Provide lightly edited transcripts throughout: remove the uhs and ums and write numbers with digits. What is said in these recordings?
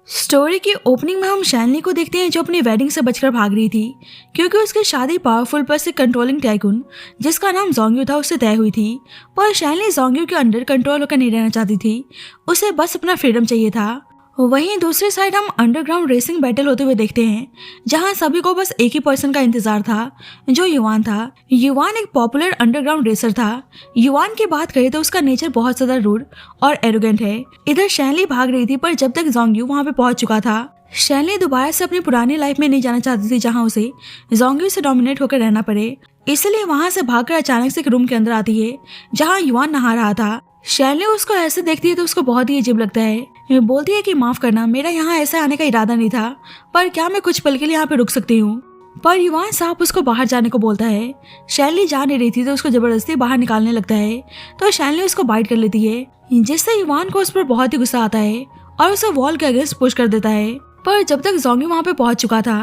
Story की opening में हम शैनली को देखते हैं जो अपनी वेडिंग से बचकर भाग रही थी क्योंकि उसकी शादी पावरफुल पर से कंट्रोलिंग टाइकून जिसका नाम जोंग्यू था उससे तय हुई थी। पर शैनली जोंग्यू के अंडर कंट्रोल होकर नहीं रहना चाहती थी, उसे बस अपना फ्रीडम चाहिए था। वहीं दूसरी साइड हम अंडरग्राउंड रेसिंग बैटल होते हुए देखते हैं जहां सभी को बस एक ही पर्सन का इंतजार था जो युवान था। युवान एक पॉपुलर अंडरग्राउंड रेसर था। युवान की बात करें तो उसका नेचर बहुत ज्यादा रूड और एरोगेंट है। इधर शैनली भाग रही थी पर जब तक जोंग्यू वहां पे पहुंच चुका था। शैनली दोबारा से अपनी पुरानी लाइफ में नहीं जाना चाहती थी जहाँ उसे जोंग्यू से डोमिनेट होकर रहना पड़े, इसलिए वहां से भागकर अचानक से एक रूम के अंदर आती है जहाँ युवान नहा रहा था। शैनली उसको ऐसे देखती है तो उसको बहुत ही अजीब लगता है। बोलती है कि माफ करना, मेरा यहाँ ऐसे आने का इरादा नहीं था, पर क्या मैं कुछ पल के लिए यहाँ पे रुक सकती हूँ। पर युवान साहब उसको बाहर जाने को बोलता है। शैनली जा नहीं रही थी तो उसको जबरदस्ती बाहर निकालने लगता है तो शैनली उसको बाइट कर लेती है जिससे युवान को उस पर बहुत ही गुस्सा आता है और उसे वॉल के अगेंस्ट पुश कर देता है। पर जब तक जोंगी वहाँ पे पहुंच चुका था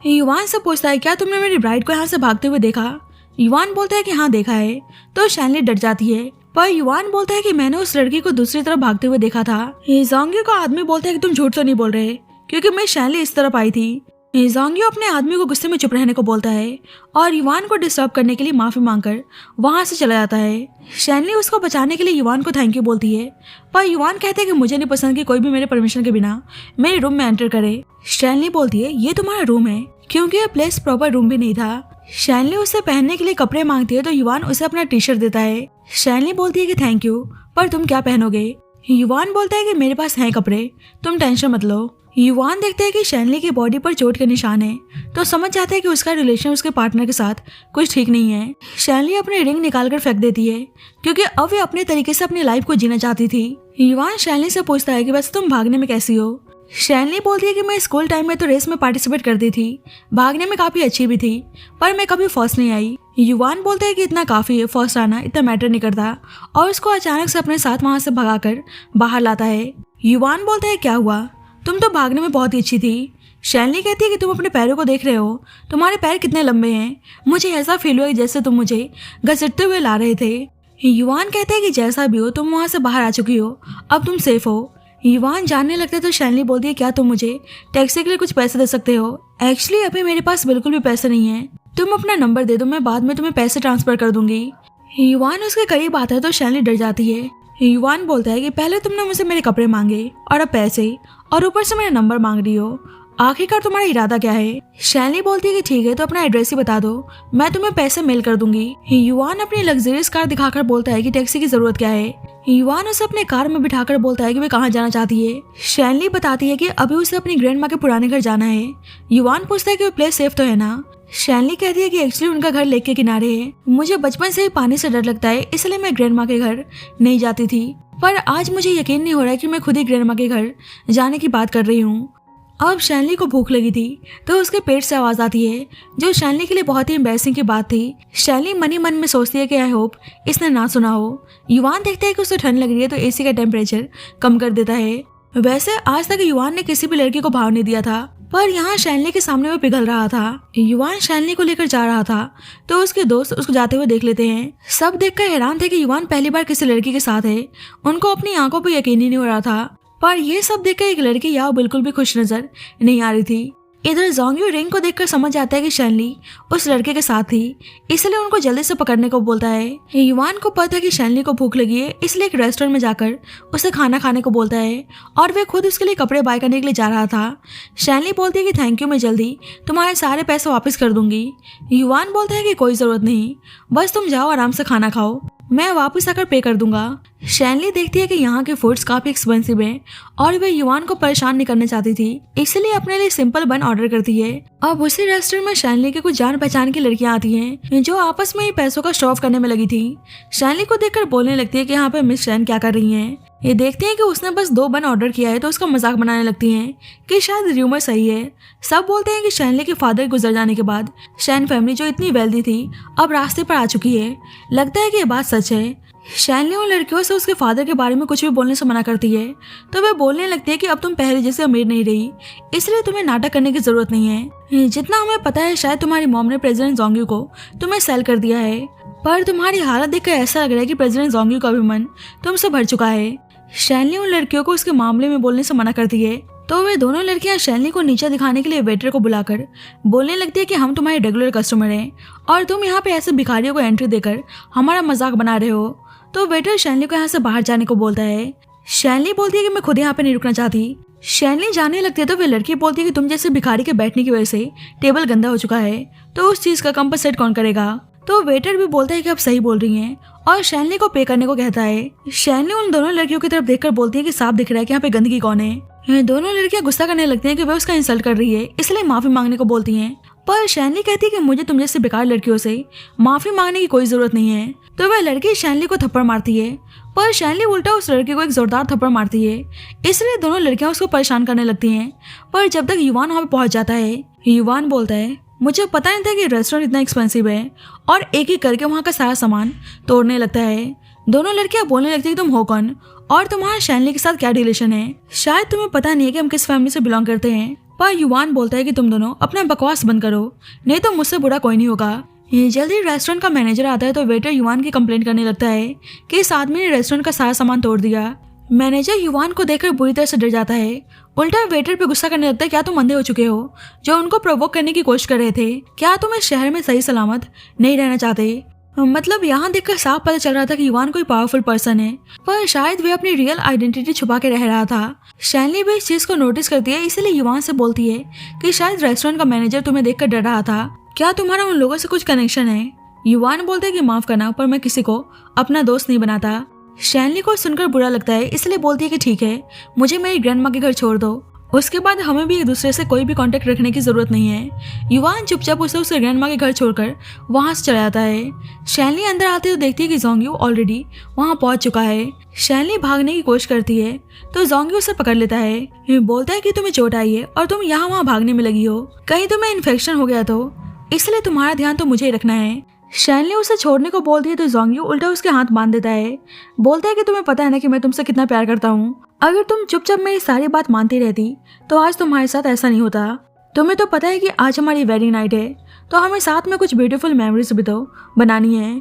युवान से पूछता है क्या तुमने मेरी ब्राइड को यहाँ से भागते हुए देखा। युवान बोलता है कि हाँ देखा है। तो शैनली डर जाती है पर युवान बोलता है कि मैंने उस लड़की को दूसरी तरफ भागते हुए देखा था। जोंगी का आदमी बोलता है कि तुम झूठ तो नहीं बोल रहे क्योंकि मैं शैनली इस तरफ आई थी। जोंगी अपने आदमी को गुस्से में चुप रहने को बोलता है और युवान को डिस्टर्ब करने के लिए माफी मांगकर वहां से चला जाता है। शैनली उसको बचाने के लिए युवान को थैंक यू बोलती है पर युवान कहते हैं कि मुझे नहीं पसंद कि कोई भी मेरे परमिशन के बिना मेरे रूम में एंटर करे। शैनली बोलती है ये तुम्हारा रूम है क्योंकि यह प्लेस प्रॉपर रूम भी नहीं था। शैनली उससे पहनने के लिए कपड़े मांगती है तो युवान उसे अपना टी शर्ट देता है। शैनली बोलती है कि थैंक यू, पर तुम क्या पहनोगे। युवान बोलता है कि मेरे पास हैं कपड़े, तुम टेंशन मत लो। युवान देखते हैं कि शैनली की बॉडी पर चोट के निशान है तो समझ जाते हैं कि उसका रिलेशन उसके पार्टनर के साथ कुछ ठीक नहीं है। शैनली अपनी रिंग निकालकर फेंक देती है क्योंकि अब वे अपने तरीके से अपनी लाइफ को जीना चाहती थी। युवान शैनली से पूछता है कि वैसे तुम भागने में कैसी हो। शैनली बोलती है कि मैं स्कूल टाइम में तो रेस में पार्टिसिपेट करती थी, भागने में काफी अच्छी भी थी, पर मैं कभी फर्स्ट नहीं आई। युवान बोलता है कि इतना काफी है, फर्स्ट आना इतना मैटर नहीं करता और उसको अचानक से अपने साथ वहां से भगाकर बाहर लाता है। युवान बोलता है क्या हुआ, तुम तो भागने में बहुत ही अच्छी थी। शैनली कहती है कि तुम अपने पैरों को देख रहे हो, तुम्हारे पैर कितने लंबे हैं, मुझे ऐसा फील हुआ जैसे तुम मुझे घसीटते हुए ला रहे थे। युवान कहते हैं कि जैसा भी हो तुम वहां से बाहर आ चुकी हो, अब तुम सेफ हो। युवान जानने लगते तो शैनली बोलती है क्या तुम मुझे टैक्सी के लिए कुछ पैसे दे सकते हो। एक्चुअली अभी मेरे पास बिल्कुल भी पैसे नहीं है, तुम अपना नंबर दे दो, मैं बाद में तुम्हें पैसे ट्रांसफर कर दूंगी। युवान उसके करीब आता है तो शैनली डर जाती है। युवान बोलता है कि पहले तुमने मुझसे मेरे कपड़े मांगे और अब पैसे, और ऊपर से मेरा नंबर मांग रही हो, आखिरकार तुम्हारा इरादा क्या है। शैनली बोलती है कि ठीक है तो अपना एड्रेस ही बता दो, मैं तुम्हें पैसे मेल कर दूंगी। युवान अपनी लग्जरियस कार दिखाकर बोलता है कि टैक्सी की जरूरत क्या है। युवान उसे अपने कार में बिठाकर बोलता है कि वे कहाँ जाना चाहती है। शैनली बताती है कि अभी उसे अपनी ग्रैंड माँ के पुराने घर जाना है। युवान पूछता है कि वो प्लेस सेफ तो है ना। शैनली कहती है कि एक्चुअली उनका घर लेक के किनारे है, मुझे बचपन से ही पानी से डर लगता है इसलिए मैं ग्रैंड माँ के घर नहीं जाती थी, पर आज मुझे यकीन नहीं हो रहा है कि मैं खुद ही ग्रैंड माँ के घर जाने की बात कर रही हूँ। अब शैनली को भूख लगी थी तो उसके पेट से आवाज आती है जो शैनली के लिए बहुत ही एम्बैरेसिंग की बात थी। शैनली मन ही मन में सोचती है कि आई होप इसने ना सुना हो। युवान देखते है कि उसे ठंड लग रही है तो एसी का टेम्परेचर कम कर देता है। वैसे आज तक युवान ने किसी भी लड़की को भाव नहीं दिया था, पर यहाँ शैनली के सामने वो पिघल रहा था। युवान शैनली को लेकर जा रहा था तो उसके दोस्त उसको जाते हुए देख लेते हैं। सब देखकर हैरान थे कि युवान पहली बार किसी लड़की के साथ है, उनको अपनी आंखों पर यकीन ही नहीं हो रहा था। पर ये सब देखकर एक लड़की यहाँ बिल्कुल भी खुश नजर नहीं आ रही थी। इधर जोंग्यू रिंग को देखकर समझ जाता है कि शैनली उस लड़के के साथ थी, इसलिए उनको जल्दी से पकड़ने को बोलता है। युवान को पता है कि शैनली को भूख लगी है, इसलिए एक रेस्टोरेंट में जाकर उसे खाना खाने को बोलता है और वे खुद उसके लिए कपड़े बाय करने के लिए जा रहा था। शैनली बोलती है कि थैंक यू, मैं जल्दी तुम्हारे सारे पैसे वापस कर दूंगी। युवान बोलता है कि कोई जरूरत नहीं, बस तुम जाओ आराम से खाना खाओ, मैं वापस आकर पे कर दूंगा। शैनली देखती है कि यहाँ के फूड्स काफी एक्सपेंसिव हैं और वे युवान को परेशान नहीं करना चाहती थी, इसलिए अपने लिए सिंपल बन ऑर्डर करती है। अब उसी रेस्टोरेंट में शैनली के कुछ जान पहचान की लड़कियां आती हैं जो आपस में ही पैसों का शो ऑफ करने में लगी थी। शैनली को देखकर बोलने लगती है कि यहाँ पे मिस शैन क्या कर रही हैं। ये देखती है कि उसने बस 2 बन ऑर्डर किया है तो उसका मजाक बनाने लगती हैं कि शायद र्यूमर सही है। सब बोलते हैं कि शैनली के फादर गुजर जाने के बाद शैन फैमिली जो इतनी वेल्दी थी अब रास्ते पर आ चुकी है। लगता है कि ये बात सच है। शैनली उन लड़कियों से उसके फादर के बारे में कुछ भी बोलने से मना करती है तो वे बोलने लगती है कि अब तुम पहले जैसे अमीर नहीं रही, इसलिए तुम्हें नाटक करने की जरूरत नहीं है। जितना हमें पता है शायद तुम्हारी मॉम ने प्रेसिडेंट जोंग्यू को तुम्हें सेल कर दिया है, पर तुम्हारी हालत देखकर ऐसा लग रहा है कि प्रेसिडेंट जोंग्यू का भी मन तुमसे भर चुका है। शैनली उन लड़कियों को उसके मामले में बोलने से मना करती है तो वे दोनों लड़कियां शैलनी को नीचे दिखाने के लिए वेटर को बुलाकर बोलने लगती है कि हम तुम्हारे रेगुलर कस्टमर हैं और तुम यहाँ पे ऐसे भिखारियों को एंट्री देकर हमारा मजाक बना रहे हो। तो वेटर शैलनी को यहाँ से बाहर जाने को बोलता है। शैलनी बोलती है कि मैं खुद यहाँ पे नहीं रुकना चाहती। शैलनी जाने लगती है तो वे लड़की बोलती है कि तुम जैसे भिखारी के बैठने की वजह से टेबल गंदा हो चुका है, तो उस चीज का कंपनसेट कौन करेगा। तो वेटर भी बोलता है कि आप सही बोल रही हैं और शैलनी को पे करने को कहता है। शैलनी उन दोनों लड़कियों की तरफ देखकर बोलती है कि साफ दिख रहा है कि यहाँ पे गंदगी कौन है। ये दोनों लड़कियां गुस्सा करने लगती हैं कि वह उसका इंसल्ट कर रही है, इसलिए माफी मांगने को बोलती हैं। पर शैलनी कहती है कि मुझे तुम जैसे बेकार लड़कियों से माफी मांगने की कोई जरूरत नहीं है। तो वह लड़की शैलनी को थप्पड़ मारती है, पर शैलनी उल्टा उस लड़की को एक जोरदार थप्पड़ मारती है, इसलिए दोनों लड़कियां उसको परेशान करने लगती हैं। पर जब तक युवान वहां पे पहुंच जाता है, युवान बोलता है मुझे पता नहीं था कि रेस्टोरेंट इतना एक्सपेंसिव है, और एक एक करके वहाँ का सारा सामान तोड़ने लगता है। दोनों लड़कियां बोलने लगती है कि तुम हो कौन और तुम्हारा शैलनी के साथ क्या रिलेशन है, शायद तुम्हें पता नहीं है कि हम किस फैमिली से बिलोंग करते हैं। पर युवान बोलता है कि तुम दोनों अपना बकवास बंद करो, नहीं तो मुझसे बुरा कोई नहीं होगा। जल्दी रेस्टोरेंट का मैनेजर आता है तो वेटर युवान की कंप्लेंट करने लगता है कि इस आदमी ने रेस्टोरेंट का सारा सामान तोड़ दिया। मैनेजर युवान को देखकर बुरी तरह से डर जाता है, उल्टा वेटर पे गुस्सा करने लगता है, क्या तुम अंधे हो चुके हो जो उनको प्रोवोक करने की कोशिश कर रहे थे? क्या तुम इस शहर में सही सलामत नहीं रहना चाहते? मतलब यहाँ देखकर साफ पता चल रहा था कि युवान कोई पावरफुल पर्सन है, पर शायद वे अपनी रियल आइडेंटिटी छुपा के रह रहा था। शैलनी भी इस चीज को नोटिस करती है, इसलिए युवान से बोलती है कि शायद रेस्टोरेंट का मैनेजर तुम्हें देखकर डर रहा था, क्या तुम्हारा उन लोगों से कुछ कनेक्शन है? युवान बोलते है कि माफ करना, पर मैं किसी को अपना दोस्त नहीं बनाता। शैलनी को सुनकर बुरा लगता है, इसलिए बोलती है कि ठीक है, मुझे मेरी ग्रैंडमा के घर छोड़ दो, उसके बाद हमें भी एक दूसरे से कोई भी कांटेक्ट रखने की जरूरत नहीं है। युवान चुपचाप उसे उसके ग्रैंडमा के घर छोड़कर वहां से चला जाता है। शैलनी अंदर आते हुए देखती है कि जोंग्यू ऑलरेडी वहां पहुंच चुका है। शैलनी भागने की कोशिश करती है तो जोंग्यू उसे पकड़ लेता है, बोलता है कि तुम्हें चोट आई है और तुम यहाँ वहाँ भागने में लगी हो, कहीं तुम्हें इन्फेक्शन हो गया तो, इसलिए तुम्हारा ध्यान तो मुझे ही रखना है। शैलनी उसे छोड़ने को बोलती है तो जोंग्यू उल्टा उसके हाथ बांध देता है, बोलता है कि तुम्हें पता है ना कि मैं तुमसे कितना प्यार करता हूँ, अगर तुम चुपचाप मेरी सारी बात मानती रहती तो आज तुम्हारे साथ ऐसा नहीं होता। तुम्हें तो पता है कि आज हमारी वेडिंग नाइट है, तो हमें साथ में कुछ ब्यूटीफुल मेमोरीज भी तो बनानी है।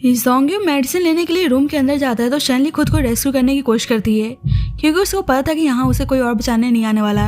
जोंग्यू मेडिसिन लेने के लिए रूम के अंदर जाता है तो शैलनी खुद को रेस्क्यू करने की कोशिश करती है, क्योंकि उसको पता था कि यहाँ उसे कोई और बचाने नहीं आने वाला।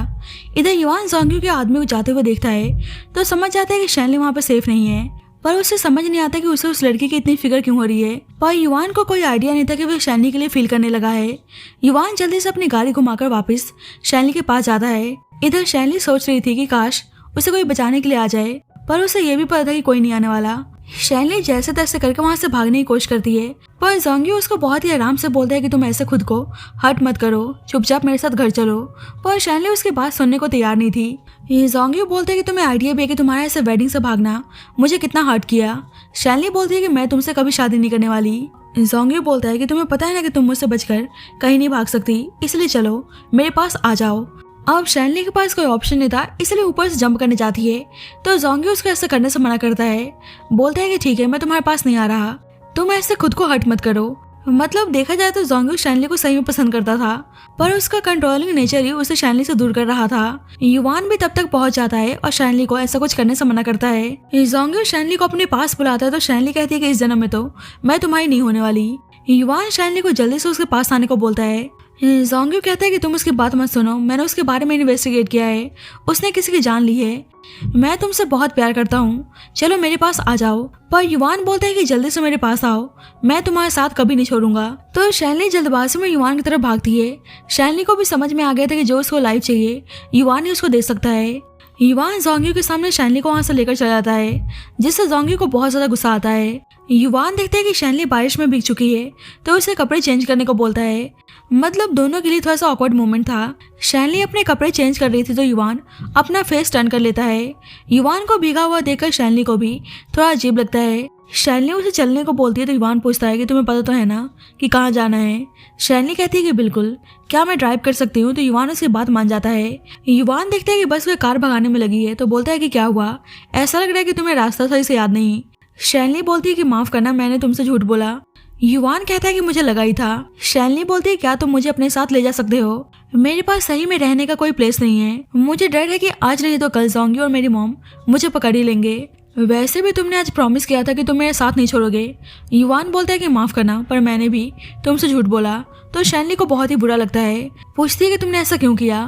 इधर युवान जोंग्यू के आदमी को जाते हुए देखता है तो समझ जाता है कि शैलनी वहाँ पर सेफ नहीं है, पर उसे समझ नहीं आता कि उसे उस लड़की की इतनी फिक्र क्यों हो रही है। पर युवान को कोई आइडिया नहीं था कि वह शैलनी के लिए फील करने लगा है। युवान जल्दी से अपनी गाड़ी घुमाकर वापस शैलनी के पास जाता है। इधर शैलनी सोच रही थी कि काश उसे कोई बचाने के लिए आ जाए, पर उसे ये भी पता था कि कोई नहीं आने वाला। शैलनी जैसे तैसे करके वहां से भागने की कोशिश करती है, पर जोंग्यू उसको बहुत ही आराम से बोलता है कि तुम ऐसे खुद को हर्ट मत करो, चुपचाप मेरे साथ घर चलो। पर शैलनी उसकी बात सुनने को तैयार नहीं थी। ये जोंग्यू बोलते है कि तुम्हें आइडिया भी है कि तुम्हारा ऐसे वेडिंग से भागना मुझे कितना हर्ट किया। शैलनी बोलती है कि मैं तुमसे कभी शादी नहीं करने वाली। जोंग्यू बोलता है कि तुम्हें पता है ना कि तुम मुझसे बचकर कहीं नहीं भाग सकती, इसलिए चलो मेरे पास आ जाओ। अब शैलनी के पास कोई ऑप्शन नहीं था, इसलिए ऊपर से जंप करने जाती है तो जोंग्यू उसको ऐसा करने से मना करता है, बोलता है कि ठीक है मैं तुम्हारे पास नहीं आ रहा, तुम ऐसे खुद को हर्ट मत करो। मतलब देखा जाए तो जोंग्यू शैलनी को सही में पसंद करता था, पर उसका कंट्रोलिंग नेचर ही उसे शैलनी से दूर कर रहा था। युवान भी तब तक पहुंच जाता है और शैलनी को ऐसा कुछ करने से मना करता है। जोंग्यू शैलनी को अपने पास बुलाता है तो शैलनी कहती है कि इस जन्म में तो मैं तुम्हारी नहीं होने वाली। युवान शैलनी को जल्दी से उसके पास आने को बोलता है। जोंग्यू कहता है कि तुम उसकी बात मत सुनो, मैंने उसके बारे में इन्वेस्टिगेट किया है, उसने किसी की जान ली है, मैं तुमसे बहुत प्यार करता हूँ, चलो मेरे पास आ जाओ। पर युवान बोलता है कि जल्दी से मेरे पास आओ, मैं तुम्हारे साथ कभी नहीं छोड़ूंगा। तो शैलनी जल्दबाजी में युवान की तरफ भागती है। शैलनी को भी समझ में आ गया था कि जो उसको लाइफ चाहिए युवान ही उसको दे सकता है। युवान जोंग्यू के सामने शैलनी को वहां से लेकर चला जाता है, जिससे जोंग्यू को बहुत ज्यादा गुस्सा आता है। युवान देखते हैं कि शैलनी बारिश में भीग चुकी है तो उसे कपड़े चेंज करने को बोलता है। मतलब दोनों के लिए थोड़ा सा ऑकवर्ड मोमेंट था। शैलनी अपने कपड़े चेंज कर रही थी तो युवान अपना फेस टर्न कर लेता है। युवान को भीगा हुआ देखकर शैलनी को भी थोड़ा अजीब लगता है। शैलनी उसे चलने को बोलती है तो युवान पूछता है कि तुम्हें पता तो है ना कि कहाँ जाना है। शैलनी कहती है कि बिल्कुल, क्या मैं ड्राइव कर सकती हूँ? तो युवान उसकी बात मान जाता है। युवान देखता है कि बस वह कार भगाने में लगी है तो बोलता है कि क्या हुआ, ऐसा लग रहा है कि तुम्हें रास्ता सही से याद नहीं। शैलनी बोलती है कि माफ करना, मैंने तुमसे झूठ बोला। युवान कहता है कि मुझे लगा ही था। शैलनी बोलती है क्या तुम मुझे अपने साथ ले जा सकते हो, मेरे पास सही में रहने का कोई प्लेस नहीं है, मुझे डर है कि आज नहीं तो कल जोंग्यू और मेरी मॉम मुझे पकड़ ही लेंगे, वैसे भी तुमने आज प्रॉमिस किया था कि तुम मेरे साथ नहीं छोड़ोगे। युवान बोलता है कि माफ करना, पर मैंने भी तुमसे झूठ बोला। तो शैलनी को बहुत ही बुरा लगता है, पूछती है कि तुमने ऐसा क्यों किया।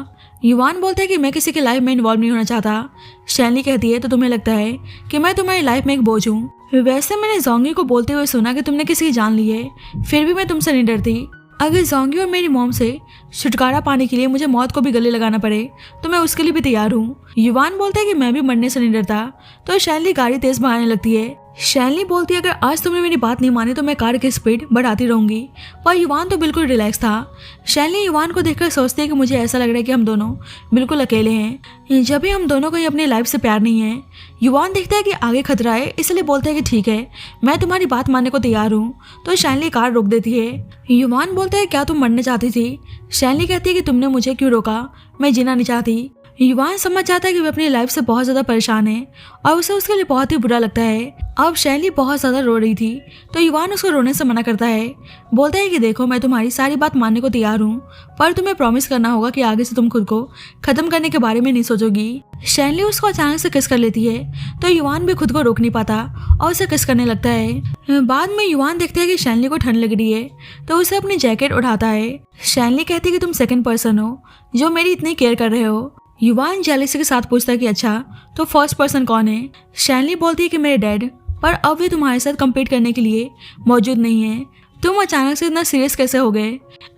युवान बोलता है कि मैं किसी की लाइफ में इन्वॉल्व नहीं होना चाहता। शैनली कहती है तो तुम्हें लगता है कि मैं तुम्हारी लाइफ में एक बोझ हूँ। वैसे मैंने जोंगी को बोलते हुए सुना कि तुमने किसी की जान ली है, फिर भी मैं तुमसे नहीं डरती। अगर जोंगी और मेरी मॉम से छुटकारा पाने के लिए मुझे मौत को भी गले लगाना पड़े तो मैं उसके लिए भी तैयार हूँ। युवान बोलता है कि मैं भी मरने से नहीं डरता। तो शैनली गाड़ी तेज भगाने लगती है। शैनली बोलती है अगर आज तुमने मेरी बात नहीं मानी तो मैं कार की स्पीड बढ़ाती रहूंगी। पर युवान तो बिल्कुल रिलैक्स था। शैनली युवान को देखकर सोचती है कि मुझे ऐसा लग रहा है कि हम दोनों बिल्कुल अकेले हैं, जब भी हम दोनों को ही अपनी लाइफ से प्यार नहीं है। युवान देखता है कि आगे खतरा है, इसलिए बोलता है कि ठीक है, मैं तुम्हारी बात मानने को तैयार हूँ। तो शैनली कार रोक देती है। युवान बोलता है क्या तुम मरना चाहती थी? शैनली कहती है कि तुमने मुझे क्यों रोका, मैं जीना नहीं चाहती। युवान समझ जाता है कि वो अपनी लाइफ से बहुत ज़्यादा परेशान है और उसे उसके लिए बहुत ही बुरा लगता है। अब शैनली बहुत ज़्यादा रो रही थी तो युवान उसको रोने से मना करता है। बोलता है कि देखो मैं तुम्हारी सारी बात मानने को तैयार हूँ, पर तुम्हें प्रॉमिस करना होगा कि आगे से तुम खुद को ख़त्म करने के बारे में नहीं सोचोगी। शैनली उसको अचानक से किस कर लेती है तो युवान भी खुद को रोक नहीं पाता और उसे किस करने लगता है। बाद में युवान देखता है कि शैनली को ठंड लग रही है तो उसे अपनी जैकेट उठाता है। शैनली कहती है कि तुम सेकंड पर्सन हो जो मेरी इतनी केयर कर रहे हो। युवान जेलिसी के साथ पूछता है कि अच्छा तो फर्स्ट पर्सन कौन है? शैनली बोलती है कि मेरे डैड, पर अब वे तुम्हारे साथ कम्पीट करने के लिए मौजूद नहीं है। तुम अचानक से इतना सीरियस कैसे हो गए?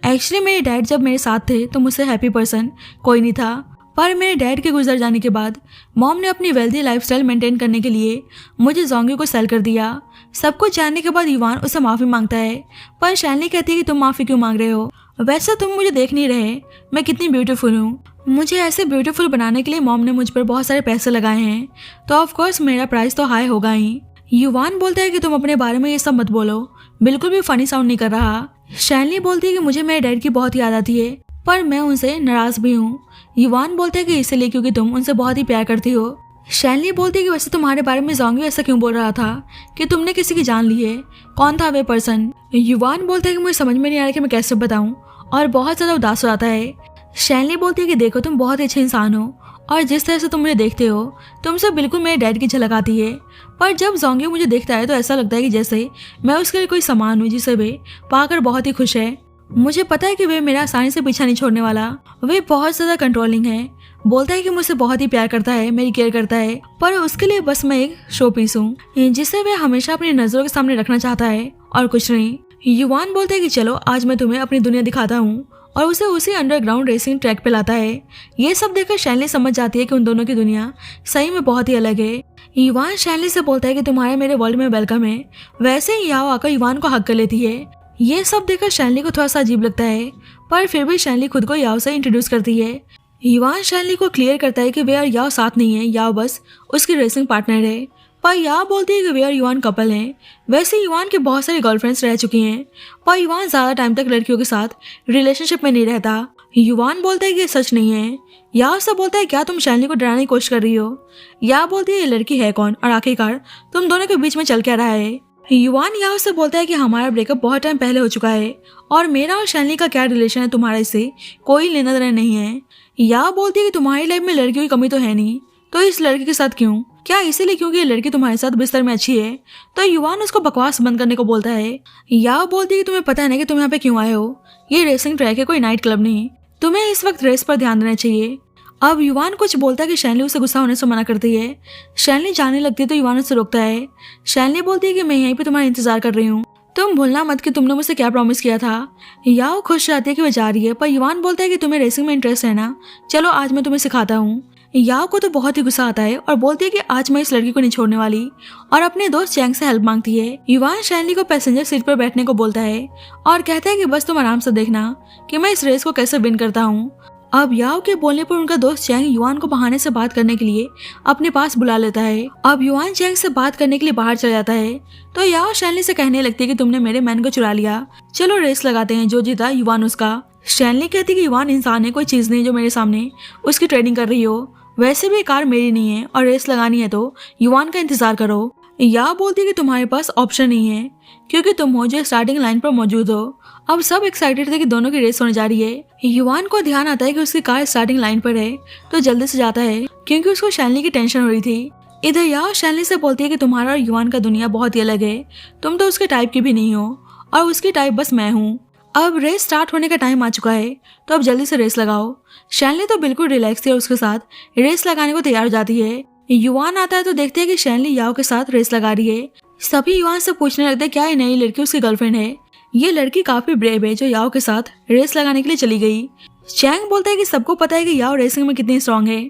एक्चुअली मेरे डैड जब मेरे साथ थे तो मुझसे हैप्पी पर्सन कोई नहीं था, पर मेरे डैड के गुजर जाने के बाद मॉम ने अपनी वेल्थी लाइफस्टाइल मेंटेन करने के लिए मुझे जोंगी को सेल कर दिया। सब कुछ जानने के बाद युवान उससे माफ़ी मांगता है, पर शैनली कहती है कि तुम माफ़ी क्यों मांग रहे हो? वैसे तुम मुझे देख नहीं रहे मैं कितनी ब्यूटीफुल हूँ। मुझे ऐसे ब्यूटीफुल बनाने के लिए मॉम ने मुझ पर बहुत सारे पैसे लगाए हैं, तो ऑफ कोर्स मेरा प्राइस तो हाई होगा ही। युवान बोलता है कि तुम अपने बारे में ये सब मत बोलो, बिल्कुल भी फनी साउंड नहीं कर रहा। शैनली बोलती है कि मुझे मेरे डैड की बहुत याद आती है, पर मैं उनसे नाराज भी हूँ। युवान बोलता है कि इसलिए क्योंकि तुम उनसे बहुत ही प्यार करती हो। शैनली बोलती है कि वैसे तुम्हारे बारे में जोंगी ऐसा क्यों बोल रहा था कि तुमने किसी की जान ली है? कौन था वे पर्सन? युवान बोलता है कि मुझे समझ में नहीं आ रहा कि मैं कैसे बताऊं और बहुत ज़्यादा उदास हो जाता है। शैनली बोलती है कि देखो तुम बहुत अच्छे इंसान हो और जिस तरह से तुम मुझे देखते हो तुमसे बिल्कुल मेरे डैड की झलक आती है, पर जब जोंगी मुझे देखता है तो ऐसा लगता है कि जैसे मैं उसके लिए कोई सामान हूँ जिसे वे पाकर बहुत ही खुश है। मुझे पता है कि वे मेरा आसानी से पीछा नहीं छोड़ने वाला। वे बहुत ज़्यादा कंट्रोलिंग है। बोलता है कि मुझसे बहुत ही प्यार करता है, मेरी केयर करता है, पर उसके लिए बस मैं एक शो पीस हूँ जिसे वे हमेशा अपनी नज़रों के सामने रखना चाहता है और कुछ नहीं। युवान बोलता है कि चलो आज मैं तुम्हें अपनी दुनिया दिखाता हूँ और उसे उसी अंडरग्राउंड रेसिंग ट्रैक पे लाता है। ये सब देखकर शैनली समझ जाती है कि उन दोनों की दुनिया सही में बहुत ही अलग है। युवान शैनली से बोलता है कि तुम्हारे मेरे वर्ल्ड में वेलकम है। वैसे ही याओ आकर युवान को हक कर लेती है। ये सब देखकर शैनली को थोड़ा सा अजीब लगता है, पर फिर भी शैनली खुद को याओ से इंट्रोड्यूस करती है। युवान शैनली को क्लियर करता है कि वे और याओ साथ नहीं है, याओ बस उसकी रेसिंग पार्टनर है। पर याओ बोलती है कि वे और युवान कपल हैं। वैसे युवान के बहुत सारी गर्लफ्रेंड्स रह चुकी हैं, पर युवान ज़्यादा टाइम तक लड़कियों के साथ रिलेशनशिप में नहीं रहता। युवान बोलता है कि ये सच नहीं है। याओ से बोलता है क्या तुम शैनली को डराने की कोशिश कर रही हो? याओ बोलती है ये लड़की है कौन और आखिरकार तुम दोनों के बीच में चल क्या रहा है? युवान याओ से बोलता है कि हमारा ब्रेकअप बहुत टाइम पहले हो चुका है और मेरा और शैनली का क्या रिलेशन है तुम्हारे इससे कोई लेना देना नहीं है। याओ बोलती है कि तुम्हारी लाइफ में लड़कियों की कमी तो है नहीं, तो इस लड़की के साथ क्यों? क्या इसीलिए क्योंकि ये लड़की तुम्हारे साथ बिस्तर में अच्छी है? तो युवान उसको बकवास बंद करने को बोलता है। याओ बोलती है कि तुम्हें पता है ना कि तुम यहाँ पे क्यों आए हो? ये रेसिंग ट्रैक है, कोई नाइट क्लब नहीं। तुम्हें इस वक्त रेस पर ध्यान देना चाहिए। अब युवान कुछ बोलता है कि शैनली उसे गुस्सा होने से मना करती है। शैनली जाने लगती है तो युवान उसे रोकता है। शैनली बोलती है कि मैं यहीं पे तुम्हारा इंतजार कर रही हूँ, तुम भूलना मत कि तुमने मुझसे क्या प्रॉमिस किया था। याओ खुश रहती है कि वह जा रही है, पर युवान बोलता है कि तुम्हें रेसिंग में इंटरेस्ट है ना, चलो आज मैं तुम्हें सिखाता हूँ। याओ को तो बहुत ही गुस्सा आता है और बोलती है कि आज मैं इस लड़की को नहीं छोड़ने वाली और अपने दोस्त चैंग से हेल्प मांगती है। युवान शैनली को पैसेंजर सीट पर बैठने को बोलता है और कहता है कि बस तुम आराम से देखना कि मैं इस रेस को कैसे विन करता हूँ। अब याओ के बोलने पर उनका दोस्त चैंग युवान को बहाने से बात करने के लिए अपने पास बुला लेता है। अब युवान चैंग से बात करने के लिए बाहर चला जाता है तो याओ शैनली से कहने लगती है कि तुमने मेरे मैन को चुरा लिया, चलो रेस लगाते हैं, जो जीता युवान उसका। शैनली कहती है कि युवान इंसान है, कोई चीज़ नहीं जो मेरे सामने उसकी ट्रेडिंग कर रही हो। वैसे भी कार मेरी नहीं है और रेस लगानी है तो युवान का इंतजार करो। याओ बोलती है कि तुम्हारे पास ऑप्शन नहीं है क्योंकि तुम हो जो स्टार्टिंग लाइन पर मौजूद हो। अब सब एक्साइटेड थे कि दोनों की रेस होने जा रही है। युवान को ध्यान आता है कि उसकी कार स्टार्टिंग लाइन पर है तो जल्दी से जाता है क्योंकि उसको शैनली की टेंशन हो रही थी। इधर याओ शैनली से बोलती है कि तुम्हारा और युवान का दुनिया बहुत ही अलग है, तुम तो उसके टाइप की भी नहीं हो और उसकी टाइप बस मैं हूँ। अब रेस स्टार्ट होने का टाइम आ चुका है, तो अब जल्दी से रेस लगाओ। शैनली तो बिल्कुल रिलैक्स थी और उसके साथ रेस लगाने को तैयार हो जाती है। युवान आता है तो देखते हैं कि शैनली याओ के साथ रेस लगा रही है। सभी युवान से पूछने लगते हैं क्या ये नई लड़की उसकी गर्लफ्रेंड है। ये लड़की काफी ब्रेव है जो याओ के साथ रेस लगाने के लिए चली गई। चैंग बोलता है कि सबको पता है कि याओ रेसिंग में कितनी स्ट्रांग है।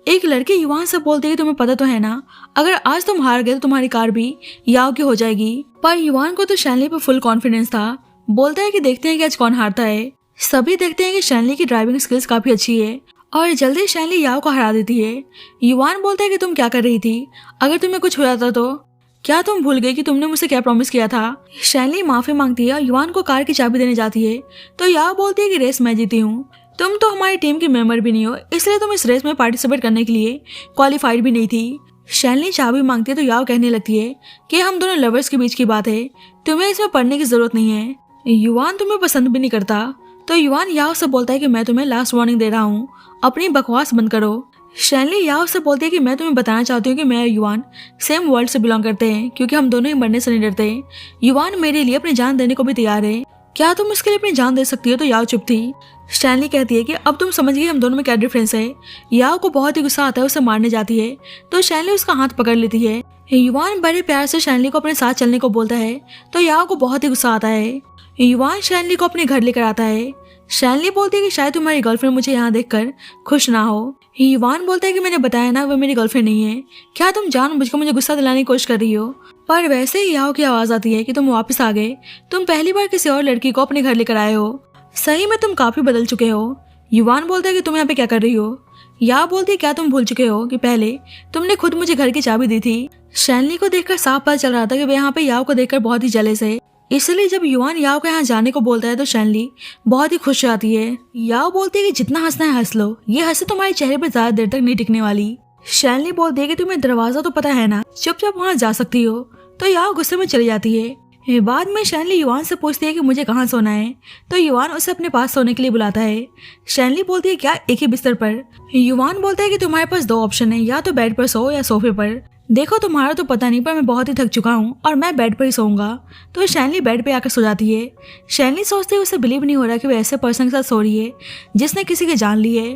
एक लड़की युवान से बोलती है कि तुम्हें पता तो है ना, अगर आज तुम हार गए तो तुम्हारी कार भी याओ की हो जाएगी। पर युवान को तो शैनली पर फुल कॉन्फिडेंस था। बोलता है कि देखते हैं कि आज कौन हारता है। सभी देखते हैं कि शैनली की ड्राइविंग स्किल्स काफी अच्छी है और जल्दी शैनली याओ को हरा देती है। युवान बोलता है कि तुम क्या कर रही थी, अगर तुम्हें कुछ हो जाता तो क्या तुम भूल गई कि तुमने मुझसे क्या प्रॉमिस किया था। शैनली माफी मांगती है और युवान को कार की चाबी देने जाती है तो याओ बोलती है कि रेस मैं जीती हूँ, तुम तो हमारी टीम की मेंबर भी नहीं हो, इसलिए तुम इस रेस में पार्टिसिपेट करने के लिए क्वालिफाइड भी नहीं थी। शैनली चाबी मांगती है तो याओ कहने लगती है कि हम दोनों लवर्स के बीच की बात है, तुम्हें इसमें पढ़ने की जरूरत नहीं है। युवान तुम्हें पसंद भी नहीं करता। तो युवान याओ से बोलता है कि मैं तुम्हें लास्ट वार्निंग दे रहा हूँ, अपनी बकवास बंद करो। शैनली याओ से बोलती है कि मैं तुम्हें बताना चाहती हूँ कि मैं और युवान सेम वर्ल्ड से बिलोंग करते हैं, क्योंकि हम दोनों ही मरने से नहीं डरते। युवान मेरे लिए अपनी जान देने को भी तैयार है, क्या तुम इसके लिए अपनी जान दे सकती हो। तो याओ चुप थी। शैनली कहती है कि अब तुम समझ गई हम दोनों में क्या डिफरेंस है। याओ को बहुत ही गुस्सा आता है, उसे मारने जाती है तो शैनली उसका हाथ पकड़ लेती है। युवान बड़े प्यार से शैनली को अपने साथ चलने को बोलता है तो याओ को बहुत ही गुस्सा आता है। युवान शैनली को अपने घर लेकर आता है। शैनली बोलती है कि शायद तुम्हारी गर्लफ्रेंड मुझे यहाँ देखकर खुश ना हो। युवान बोलता है कि मैंने बताया ना वो मेरी गर्लफ्रेंड नहीं है, क्या तुम जानबूझकर मुझे गुस्सा दिलाने की कोशिश कर रही हो। पर वैसे ही याओ की आवाज आती है कि तुम वापस आ गए, तुम पहली बार किसी और लड़की को अपने घर लेकर आए हो, सही में तुम काफी बदल चुके हो। युवान बोलता है कि तुम यहाँ पे क्या कर रही हो। याओ बोलती है क्या तुम भूल चुके हो कि पहले तुमने खुद मुझे घर की चाबी दी थी। शैनली को देखकर साफ पता चल रहा था कि वे यहाँ पे याओ को देखकर बहुत ही जलेस है, इसलिए जब युवान याओ को यहाँ जाने को बोलता है तो शैनली बहुत ही खुश आती है। याओ बोलती है कि जितना हंसना है हंस लो, ये हंसी तुम्हारे चेहरे पर ज्यादा देर तक नहीं टिकने वाली। शैनली बोलती है कि तुम्हें दरवाजा तो पता है ना, चुपचाप वहाँ जा सकती हो। तो याओ गुस्से में चली जाती है। बाद में शैनली युवान से पूछती है कि मुझे कहाँ सोना है, तो युवान उसे अपने पास सोने के लिए बुलाता है। शैनली बोलती है क्या एक ही बिस्तर पर। युवान बोलता है कि तुम्हारे पास दो ऑप्शन है, या तो बेड पर सो या सोफे पर। देखो तुम्हारा तो पता नहीं, पर मैं बहुत ही थक चुका हूँ और मैं बेड पर ही सोऊंगा। तो शैनली बेड पे आकर सो जाती है। शैनली सोचती है उसे बिलीव नहीं हो रहा कि वो ऐसे पर्सन के साथ सो रही है जिसने किसी की जान ली है,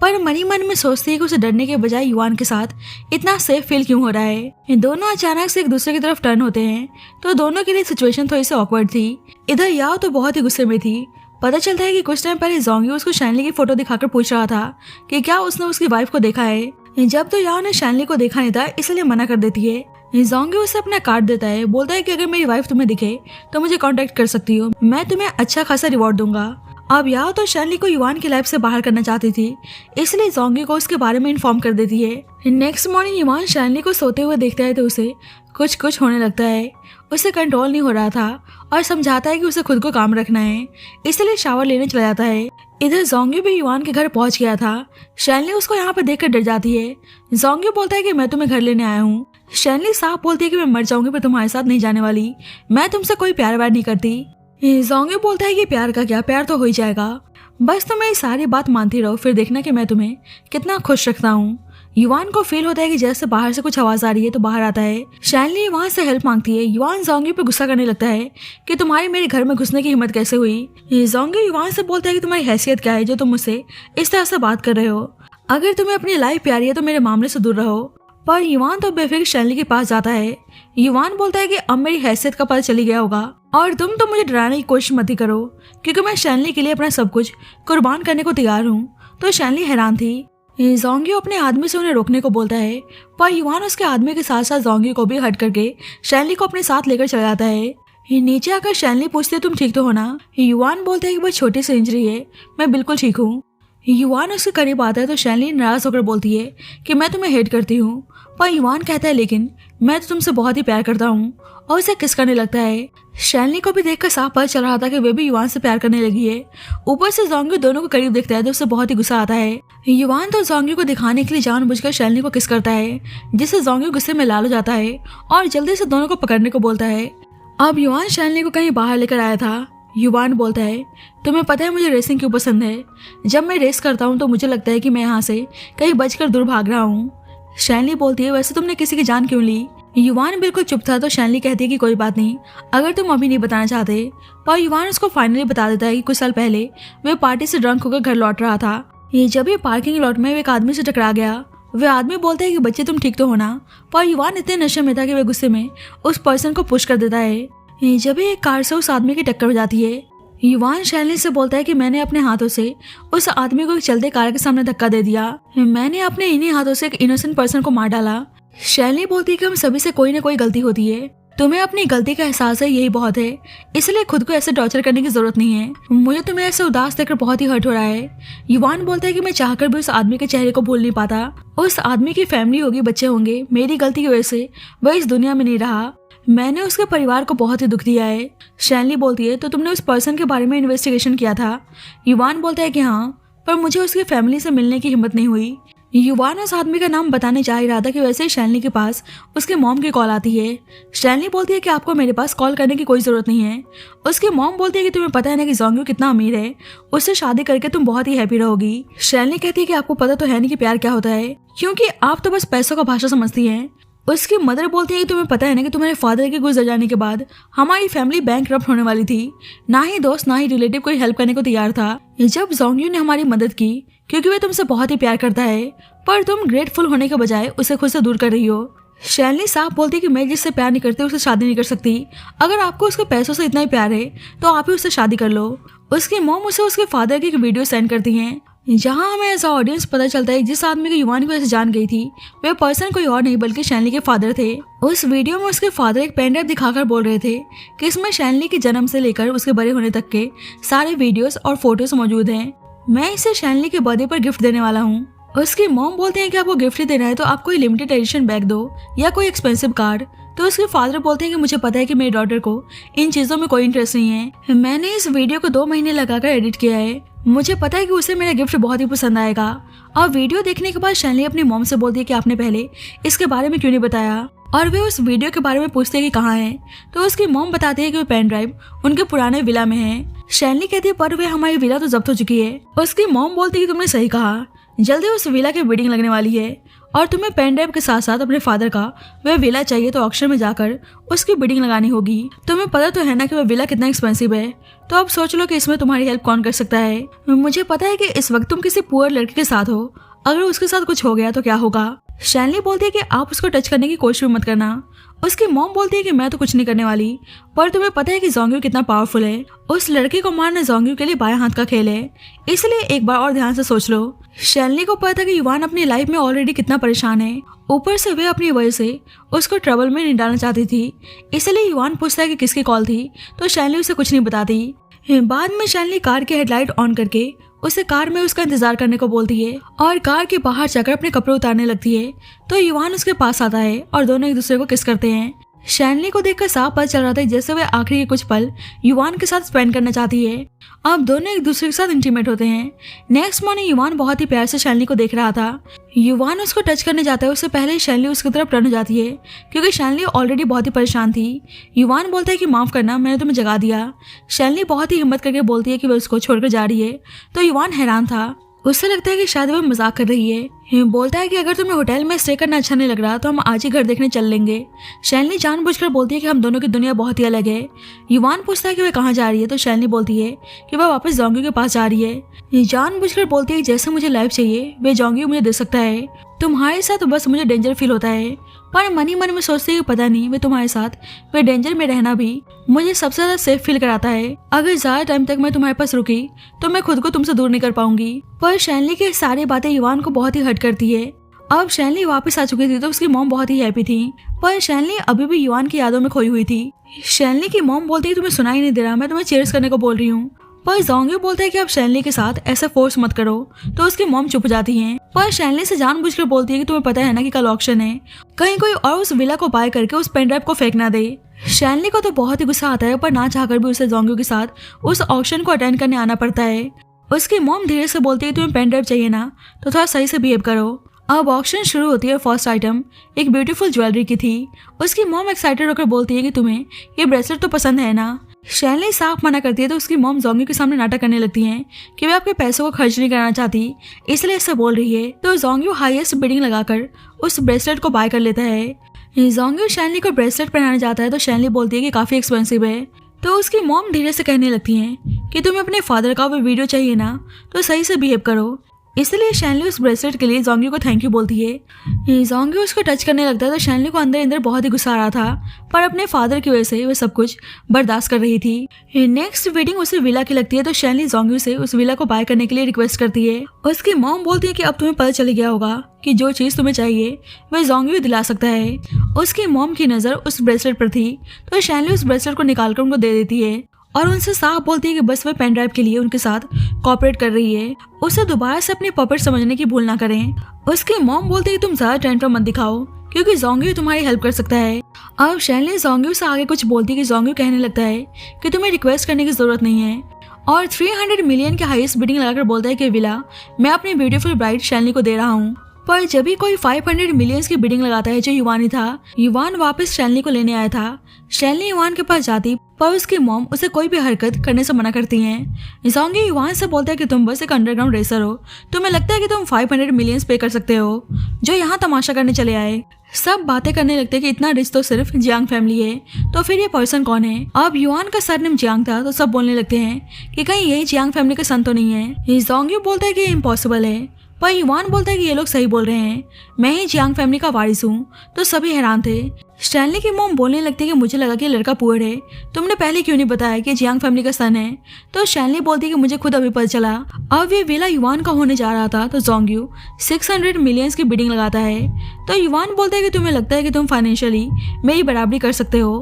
पर मनी मन में सोचती है कि उसे डरने के बजाय युवान के साथ इतना सेफ फील क्यों हो रहा है। दोनों अचानक से एक दूसरे की तरफ टर्न होते हैं तो दोनों के लिए सिचुएशन थोड़ी सी ऑकवर्ड थी। इधर याओ तो बहुत ही गुस्से में थी। पता चलता है कि कुछ टाइम पहले जोंग्यो उसको शैनली की फोटो दिखाकर पूछ रहा था कि क्या उसने उसकी वाइफ को देखा है। जब तो याओ ने शैनली को देखा नहीं था इसलिए मना कर देती है। जोंग्यो उसे अपना कार्ड देता है, बोलता है कि अगर मेरी वाइफ तुम्हें दिखे तो मुझे कांटेक्ट कर सकती हो, मैं तुम्हें अच्छा खासा रिवॉर्ड दूंगा। अब याओ तो शैनली को युवान की लाइफ से बाहर करना चाहती थी, इसलिए जोंग्यो को उसके बारे में इन्फॉर्म कर देती है। नेक्स्ट मॉर्निंग युवान शैनली को सोते हुए देखता है तो उसे कुछ होने लगता है। उसे कंट्रोल नहीं हो रहा था और समझाता है कि उसे खुद को काम रखना है, इसलिए शावर लेने चला जाता है। इधर जोंग्यो भी युवान के घर पहुंच गया था। शैनली उसको यहाँ पर देखकर डर जाती है। जोंग्यो बोलता है कि मैं तुम्हें घर लेने आया हूँ। शैनली साफ बोलती है कि मैं मर जाऊंगी पर तुम्हारे साथ नहीं जाने वाली, मैं तुमसे कोई प्यार व्यार नहीं करती। जोंग्यो बोलता है कि प्यार का क्या, प्यार तो हो ही जाएगा, बस तुम मेरी सारी बात मानती रहो, फिर देखना कि मैं तुम्हें कितना खुश रखता हूँ। युवान को फील होता है कि जैसे बाहर से कुछ आवाज आ रही है तो बाहर आता है। शैनली वहाँ से हेल्प मांगती है। युवान जोंग्यो पे गुस्सा करने लगता है कि तुम्हारी मेरे घर में घुसने की हिम्मत कैसे हुई। जोंग्यो युवान से बोलता है कि तुम्हारी हैसियत क्या है जो तुम मुझसे इस तरह से बात कर रहे हो, अगर तुम्हें अपनी लाइफ प्यारी है तो मेरे मामले से दूर रहो। पर युवान तो बेफिक्र शैनली के पास जाता है। युवान बोलता है कि अब मेरी हैसियत का पता चली गया होगा और तुम तो मुझे डराने की कोशिश मत ही करो, क्योंकि मैं शैनली के लिए अपना सब कुछ कुर्बान करने को तैयार हूँ। तो शैनली हैरान थी। जोंग्यो अपने आदमी से उन्हें रोकने को बोलता है, पर युवान उसके आदमी के साथ साथ जोंग्यो को भी हट करके शैनली को अपने साथ लेकर चला जाता है। नीचे आकर शैनली पूछती है तुम ठीक तो हो ना। युवान बोलता है कि बस छोटी सी इंजरी है, मैं बिल्कुल ठीक हूँ। युवान उसके करीब आता है तो शैनली नाराज होकर बोलती है कि मैं तुम्हें हेट करती हूँ, पर युवान कहता है लेकिन मैं तो तुमसे बहुत ही प्यार करता हूँ, और उसे किस करने लगता है। शैनली को भी देखकर साफ पता चल रहा था कि वे भी युवान से प्यार करने लगी है। ऊपर से जोंग्यो दोनों को करीब देखता है तो उसे बहुत ही गुस्सा आता है। युवान तो जोंग्यो को दिखाने के लिए जानबूझकर शैनली को किस करता है, जिससे जोंग्यो गुस्से में लाल हो जाता है और जल्दी से दोनों को पकड़ने को बोलता है। अब युवान शैनली को कहीं बाहर लेकर आया था। युवान बोलता है तुम्हें पता है मुझे रेसिंग क्यों पसंद है, जब मैं रेस करता हूँ तो मुझे लगता है कि मैं यहाँ से कहीं बचकर दूर भाग रहा हूँ। शैनली बोलती है वैसे तुमने किसी की जान क्यों ली। युवान बिल्कुल चुप था तो शैनली कहती है कि कोई बात नहीं, अगर तुम अभी नहीं बताना चाहते। पर युवान उसको फाइनली बता देता है कि कुछ साल पहले वह पार्टी से ड्रंक होकर घर लौट रहा था। जब ये पार्किंग लॉट में एक आदमी से टकरा गया। वह आदमी बोलता है कि बच्चे तुम ठीक तो हो ना, पर युवान इतने नशे में था कि वह गुस्से में उस पर्सन को पुश कर देता है। जब एक कार से उस आदमी की टक्कर हो जाती है, युवान शैनली से बोलता है कि मैंने अपने हाथों से उस आदमी को एक चलते कार के सामने धक्का दे दिया। मैंने अपने इन्हीं हाथों से एक इनोसेंट पर्सन को मार डाला। शैनली बोलती है कि हम सभी से कोई ना कोई गलती होती है, तुम्हें अपनी गलती का एहसास है, यही बहुत है, इसलिए खुद को ऐसे टॉर्चर करने की जरूरत नहीं है। मुझे तुम्हें ऐसे उदास देखकर बहुत ही हर्ट हो रहा है। युवान बोलता है कि मैं चाहकर भी उस आदमी के चेहरे को भूल नहीं पाता। उस आदमी की फैमिली होगी, बच्चे होंगे, मेरी गलती की वजह से वह इस दुनिया में नहीं रहा। मैंने उसके परिवार को बहुत ही दुख दिया है। शैनली बोलती है तो तुमने उस पर्सन के बारे में इन्वेस्टिगेशन किया था? युवान बोलता है कि हाँ, पर मुझे उसकी फैमिली से मिलने की हिम्मत नहीं हुई। युवान उस आदमी का नाम बताने जा ही रहा था कि वैसे ही शैनली के पास उसके मॉम की कॉल आती है। शैनली बोलती है कि आपको मेरे पास कॉल करने की कोई जरूरत नहीं है। उसकी मॉम बोलती है कि तुम्हें पता है ना कि जोंग्यू कितना अमीर है, उससे शादी करके तुम बहुत ही हैप्पी रहोगी। शैनली कहती है कि आपको पता तो है नहीं कि प्यार क्या होता है, क्योंकि आप तो बस पैसों का भाषा समझती हैं। उसकी मदर बोलती है कि तुम्हें पता है ना कि तुम्हारे फादर के गुजर जाने के बाद हमारी फैमिली बैंकरप्ट होने वाली थी। ना ही दोस्त ना ही रिलेटिव कोई हेल्प करने को तैयार था। जब जोंग्यू ने हमारी मदद की क्योंकि वह तुमसे बहुत ही प्यार करता है, पर तुम ग्रेटफुल होने के बजाय उसे खुद से दूर कर रही हो। शैनली साफ बोलती है कि मैं जिससे प्यार नहीं करती उससे शादी नहीं कर सकती। अगर आपको उसके पैसों से इतना ही प्यार है तो आप ही उससे शादी कर लो। उसकी मॉम उसे उसके फादर की एक वीडियो सेंड करती हैं, जहां हमें एज ऑडियंस पता चलता है जिस आदमी की युवान को ऐसे जान गई थी वह पर्सन कोई और नहीं बल्कि शैनली के फादर थे। उस वीडियो में उसके फादर एक पेन ड्राइव दिखाकर बोल रहे थे कि इसमें शैनली के जन्म से लेकर उसके बड़े होने तक के सारे वीडियोस और फोटोज मौजूद हैं। मैं इसे शैनली के बर्थडे पर गिफ्ट देने वाला हूँ। उसकी मॉम बोलते हैं कि आपको गिफ्ट ही देना है तो आप कोई लिमिटेड एडिशन बैग दो या कोई एक्सपेंसिव कार्ड। तो उसके फादर बोलते हैं कि मुझे पता है कि मेरी डॉटर को इन चीजों में कोई इंटरेस्ट नहीं है। मैंने इस वीडियो को 2 महीने लगाकर एडिट किया है। मुझे पता है कि उसे मेरा गिफ्ट बहुत ही पसंद आएगा। और वीडियो देखने के बाद शैनली अपनी मॉम से बोलती है कि आपने पहले इसके बारे में क्यों नहीं बताया, और वे उस वीडियो के बारे में पूछते हैं कि कहाँ है। तो उसकी मॉम बताती है कि वो पेन ड्राइव उनके पुराने विला में है। शैनली कहती है पर वे हमारी विला तो जब्त हो चुकी है। उसकी मॉम बोलती है कि तुमने सही कहा, जल्दी उस विला की बिडिंग लगने वाली है और तुम्हें पेन ड्राइव के साथ साथ अपने फादर का वह विला चाहिए तो ऑक्शन में जाकर उसकी बिडिंग लगानी होगी। तुम्हें पता तो है ना कि वह विला कितना एक्सपेंसिव है, तो अब सोच लो कि इसमें तुम्हारी हेल्प कौन कर सकता है। मुझे पता है कि इस वक्त तुम किसी पुअर लड़के के साथ हो, अगर उसके साथ कुछ हो गया तो क्या होगा। शैनली बोलती है कि आप उसको टच करने की कोशिश भी मत करना। उसकी मॉम बोलती है कि मैं तो कुछ नहीं करने वाली, पर तुम्हें पता है कि जोंग्यू कितना पावरफुल है। उस लड़के को मारना जोंग्यू के लिए बाएं हाथ का खेल है, इसलिए एक बार और ध्यान से सोच लो। शैनली को पता था कि युवान अपनी लाइफ में ऑलरेडी कितना परेशान है, ऊपर से वे अपनी वजह से उसको ट्रबल में नहीं डालना चाहती थी। इसलिए युवान पूछता है कि किसकी कॉल थी, तो शैनली उसे कुछ नहीं बताती। बाद में शैनली कार की हेडलाइट ऑन करके उसे कार में उसका इंतजार करने को बोलती है और कार के बाहर जाकर अपने कपड़े उतारने लगती है। तो युवान उसके पास आता है और दोनों एक दूसरे को किस करते हैं। शैनली को देखकर साफ पता चल रहा था जैसे वह आखिरी के कुछ पल युवान के साथ स्पेंड करना चाहती है। अब दोनों एक दूसरे के साथ इंटीमेट होते हैं। नेक्स्ट मॉर्निंग युवान बहुत ही प्यार से शैनली को देख रहा था। युवान उसको टच करने जाता है, उससे पहले ही शैनली उसकी तरफ टर्न हो जाती है क्योंकि शैनली ऑलरेडी बहुत ही परेशान थी। युवान बोलता है कि माफ करना, मैंने तुम्हें जगा दिया। शैनली बहुत ही हिम्मत करके बोलती है कि वह उसको छोड़कर जा रही है। तो युवान हैरान था, उससे लगता है कि शायद वह मजाक कर रही है। बोलता है कि अगर तुम्हें होटल में स्टे करना अच्छा नहीं लग रहा तो हम आज ही घर देखने चल लेंगे। शैनली जानबूझकर बोलती है कि हम दोनों की दुनिया बहुत ही अलग है। युवान पूछता है कि वह कहाँ जा रही है, तो शैनली बोलती है कि वह वापस जोंग्यू के पास जा रही है। जानबूझकर बोलती है जैसे मुझे लाइफ चाहिए वे जोंग्यू मुझे दे सकता है, तुम्हारे साथ बस मुझे डेंजर फील होता है। पर मन ही मन में सोचती है कि पता नहीं वे तुम्हारे साथ वे डेंजर में रहना भी मुझे सबसे ज्यादा सेफ फील कराता है। अगर ज्यादा टाइम तक मैं तुम्हारे पास रुकी तो मैं खुद को तुमसे दूर नहीं कर पाऊंगी। पर शैनली की सारी बातें युवान को बहुत ही हर्ट करती है। अब शैनली वापस आ चुकी थी तो उसकी मॉम बहुत ही हैप्पी थी, पर शैनली अभी भी युवान की यादों में खोई हुई थी। शैनली की मॉम बोलती है तुम्हें सुनाई नहीं दे रहा, मैं तुम्हें चीयर्स करने को बोल रही हूँ। पर जोंग्यू बोलता है कि आप शैनली के साथ ऐसा फोर्स मत करो, तो उसकी मॉम चुप जाती हैं। पर शैनली से जानबूझकर बोलती है कि तुम्हें पता है ना कि कल ऑक्शन है, कहीं कोई और उस विला को बाय करके उस पेन ड्राइव को फेंक ना दे। शैनली को तो बहुत ही गुस्सा आता है, पर ना चाहकर भी उसे जोंग्यू के साथ उस ऑक्शन को अटेंड करने आना पड़ता है। उसकी मॉम धीरे से बोलती है तुम्हें पेन ड्राइव चाहिए ना, तो थोड़ा सही से बिहेव करो। अब ऑक्शन शुरू होती है। फर्स्ट आइटम एक ब्यूटीफुल ज्वेलरी की थी। उसकी मॉम एक्साइटेड होकर बोलती है कि तुम्हें ये ब्रेसलेट तो पसंद है ना। शैनली साफ मना करती है तो उसकी मॉम जोंग्यू के सामने नाटक करने लगती हैं कि वे आपके पैसों को खर्च नहीं करना चाहती, इसलिए इससे बोल रही है। तो जोंग्यू हाईएस्ट बिडिंग लगाकर उस ब्रेसलेट को बाय कर लेता है। जोंग्यो शैनली को ब्रेसलेट पहनाने जाता है तो शैनली बोलती है कि काफ़ी एक्सपेंसिव है। तो उसकी मॉम धीरे से कहने लगती हैं कि तुम्हें अपने फादर का वो वीडियो चाहिए ना, तो सही से बिहेव करो। इसलिए शैनली उस ब्रेसलेट के लिए जोंग्यो को थैंक यू बोलती है। जोंग्यो उसको टच करने लगता है तो शैनली को अंदर अंदर बहुत ही गुस्सा आ रहा था, पर अपने फादर की वजह से वह सब कुछ बर्दाश्त कर रही थी। नेक्स्ट वेडिंग उसे विला की लगती है तो शैनली जोंग्यो से उस विला को बाय करने के लिए रिक्वेस्ट करती है। उसकी मॉम बोलती है कि अब तुम्हें पता चल गया होगा कि जो चीज़ तुम्हें चाहिए वह जोंग्यो दिला सकता है। उसकी मॉम की नज़र उस ब्रेसलेट पर थी तो शैनली उस ब्रेसलेट को निकालकर उनको दे देती है और उनसे साफ बोलती है कि बस वह पेन ड्राइव के लिए उनके साथ कोऑपरेट कर रही है। उसे दोबारा से अपनी पॉकेट समझने की भूल ना करें। उसकी मॉम बोलती है कि तुम ज़्यादा टेंट्रम मत दिखाओ क्योंकि जोंग्यो तुम्हारी हेल्प कर सकता है। अब शैनली जोंग्यो से आगे कुछ बोलती है कि जोंग्यो कहने लगता है कि तुम्हें रिक्वेस्ट करने की जरूरत नहीं है और 300 मिलियन की हाईएस्ट बिडिंग लगाकर बोलता है कि विला मैं अपनी ब्यूटीफुल ब्राइड शैनली को दे रहा हूँ। पर जब भी कोई 500 मिलियंस की बिडिंग लगाता है जो युवान ही था, युवान वापस शैनली को लेने आया था। शैनली युवान के पास जाती पर उसकी मॉम उसे कोई भी हरकत करने से मना करती हैं। जोंग्यो युवान से बोलता है कि तुम बस एक अंडरग्राउंड रेसर हो, तुम्हें लगता है कि तुम 500 मिलियंस पे कर सकते हो जो यहाँ तमाशा करने चले आए। सब बातें करने लगते हैं कि इतना रिच तो सिर्फ जियांग फैमिली है, तो फिर ये पर्सन कौन है। अब युवान का सरनेम जियांग था तो सब बोलने लगते हैं कि कहीं यही जियांग फैमिली का सन तो नहीं है। जोंग्यो बोलता है कि इम्पॉसिबल है, पर युवान बोलता है कि ये लोग सही बोल रहे हैं, मैं ही जियांग फैमिली का वारिस हूँ। तो सभी हैरान थे। स्टैनली की मॉम बोलने लगती है कि मुझे लगा कि लड़का पुअर है, तुमने पहले क्यों नहीं बताया कि जियांग फैमिली का सन है। तो स्टैनली बोलती है कि मुझे खुद अभी पता चला। अब ये विला युवान का होने जा रहा था तो जोंग्यो 600 मिलियंस की बिडिंग लगाता है। तो युवान बोलता है कि तुम्हें लगता है कि तुम फाइनेंशियली मेरी बराबरी कर सकते हो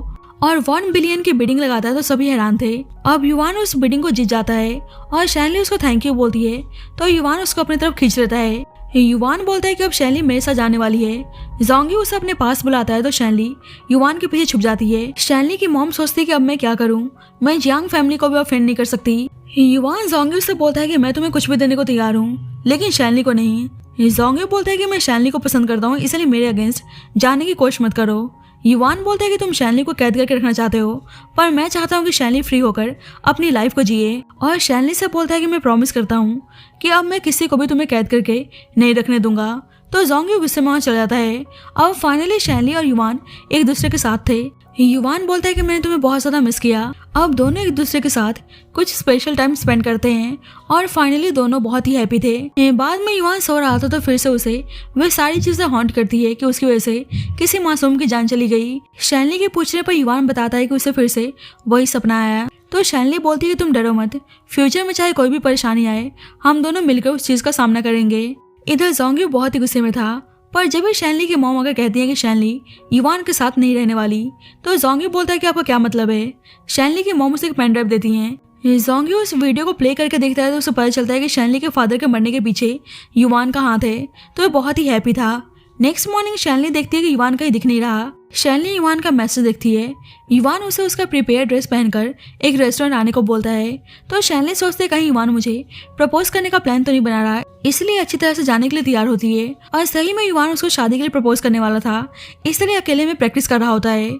और 1 बिलियन की बिडिंग लगाता है तो सभी हैरान थे। अब युवान उस बिडिंग को जीत जाता है और शैनली उसको थैंक यू बोलती है तो युवान उसको अपनी तरफ खींच लेता है। युवान बोलता है कि अब शैनली मेरे साथ जाने वाली है। जोंग्यो उसे अपने पास बुलाता है तो शैनली युवान के पीछे छुप जाती है। शैनली की मॉम सोचती है कि अब मैं क्या करूं, मैं जियांग फैमिली को भी ऑफेंड नहीं कर सकती। युवान जोंग्यो से बोलता है कि मैं तुम्हें कुछ भी देने को तैयार हूँ लेकिन शैनली को नहीं। जोंग्यो बोलता है कि मैं शैनली को पसंद करता हूँ, इसलिए मेरे अगेंस्ट जाने की कोशिश मत करो। युवान बोलता है कि तुम शैनली को कैद करके रखना चाहते हो, पर मैं चाहता हूँ कि शैनली फ्री होकर अपनी लाइफ को जिए। और शैनली से बोलता है कि मैं प्रॉमिस करता हूँ कि अब मैं किसी को भी तुम्हें कैद करके नहीं रखने दूंगा। तो जोंग्यो गुस्से में वहाँ चला जाता है। अब फाइनली शैनली और युवान एक दूसरे के साथ थे। युवान बोलता है कि मैंने तुम्हें बहुत ज़्यादा मिस किया। अब दोनों एक दूसरे के साथ कुछ स्पेशल टाइम स्पेंड करते हैं और फाइनली दोनों बहुत ही हैप्पी थे। बाद में युवान सो रहा था तो फिर से उसे वह सारी चीज़ें हॉन्ट करती है कि उसकी वजह से किसी मासूम की जान चली गई। शैनली के पूछने पर युवान बताता है कि उसे फिर से वही सपना आया। तो शैनली बोलती है कि तुम डरो मत, फ्यूचर में चाहे कोई भी परेशानी आए हम दोनों मिलकर उस चीज़ का सामना करेंगे। इधर जोंग्यो बहुत ही गुस्से में था, पर जब भी शैनली की मॉम अगर कहती है कि शैनली युवान के साथ नहीं रहने वाली तो जोंग्यो बोलता है कि आपका क्या मतलब है। शैनली की मॉम उसे एक पेन ड्राइव देती हैं। जोंग्यो उस वीडियो को प्ले करके देखता है तो उसे पता चलता है कि शैनली के फादर के मरने के पीछे युवान का हाथ है, तो वह बहुत ही हैप्पी था। नेक्स्ट मॉर्निंग शैनली देखती है कि युवान कहीं दिख नहीं रहा। शैनली युवान का मैसेज देखती है। युवान उसे उसका प्रिपेयर ड्रेस पहनकर एक रेस्टोरेंट आने को बोलता है। तो शैनली सोचते कहीं युवान मुझे प्रपोज करने का प्लान तो नहीं बना रहा, इसलिए अच्छी तरह से जाने के लिए तैयार होती है। और सही में युवान उसको शादी के लिए प्रपोज करने वाला था, इसलिए अकेले में प्रैक्टिस कर रहा होता है।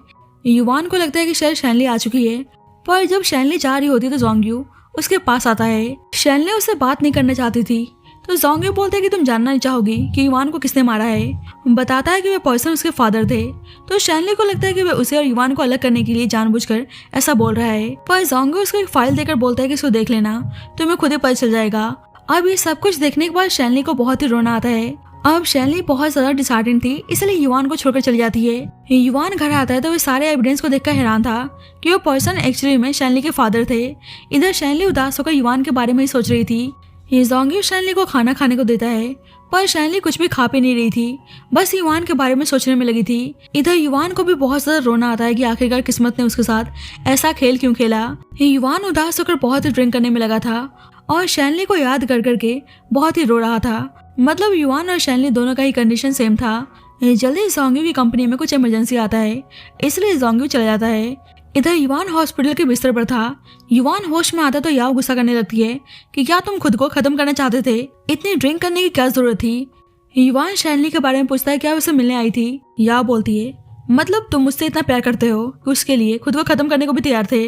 युवान को लगता है कि शायद शैनली आ चुकी है, पर जब शैनली जा रही होती है तो जोंग्यो उसके पास आता है। शैनली उससे बात नहीं करना चाहती थी तो जोंग्यो बोलता है कि तुम जानना नहीं चाहोगी कि युवान को किसने मारा है। बताता है कि वे पर्सन उसके फादर थे। तो शैनली को लगता है कि वह उसे और युवान को अलग करने के लिए जानबूझकर ऐसा बोल रहा है, पर जोंग्यो उसको एक फाइल देकर बोलता है कि इसको देख लेना, तुम्हें खुद ही पता चल जाएगा। अब ये सब कुछ देखने के बाद शैनली को बहुत ही रोना आता है। अब शैनली बहुत ज्यादा डिसहार्टेंड थी, इसलिए युवान को छोड़कर चली जाती है। युवान घर आता है तो वह सारे एविडेंस को देखकर हैरान था कि वो पर्सन एक्चुअली में शैनली के फादर थे। इधर शैनली उदास होकर युवान के बारे में ही सोच रही थी। जोंग्यो शैनली को खाना खाने को देता है, पर शैनली कुछ भी खा पी नहीं रही थी, बस युवान के बारे में सोचने में लगी थी। इधर युवान को भी बहुत ज्यादा रोना आता है कि आखिरकार किस्मत ने उसके साथ ऐसा खेल क्यों खेला। युवान उदास होकर बहुत ही ड्रिंक करने में लगा था और शैनली को याद कर करके बहुत ही रो रहा था। मतलब युवान और शैनली दोनों का ही कंडीशन सेम था। जल्दी जोंग्यो की कंपनी में कुछ इमरजेंसी आता है, इसलिए जोंग्यो चला जाता है। इधर युवान हॉस्पिटल के बिस्तर पर था। युवान होश में आता तो याओ गुस्सा करने लगती है कि क्या तुम खुद को खत्म करना चाहते थे, इतनी ड्रिंक करने की क्या जरूरत थी। युवान शैनली के बारे में पूछता है क्या उसे मिलने आई थी। याओ बोलती है मतलब तुम मुझसे इतना प्यार करते हो कि उसके लिए खुद को खत्म करने को भी तैयार थे।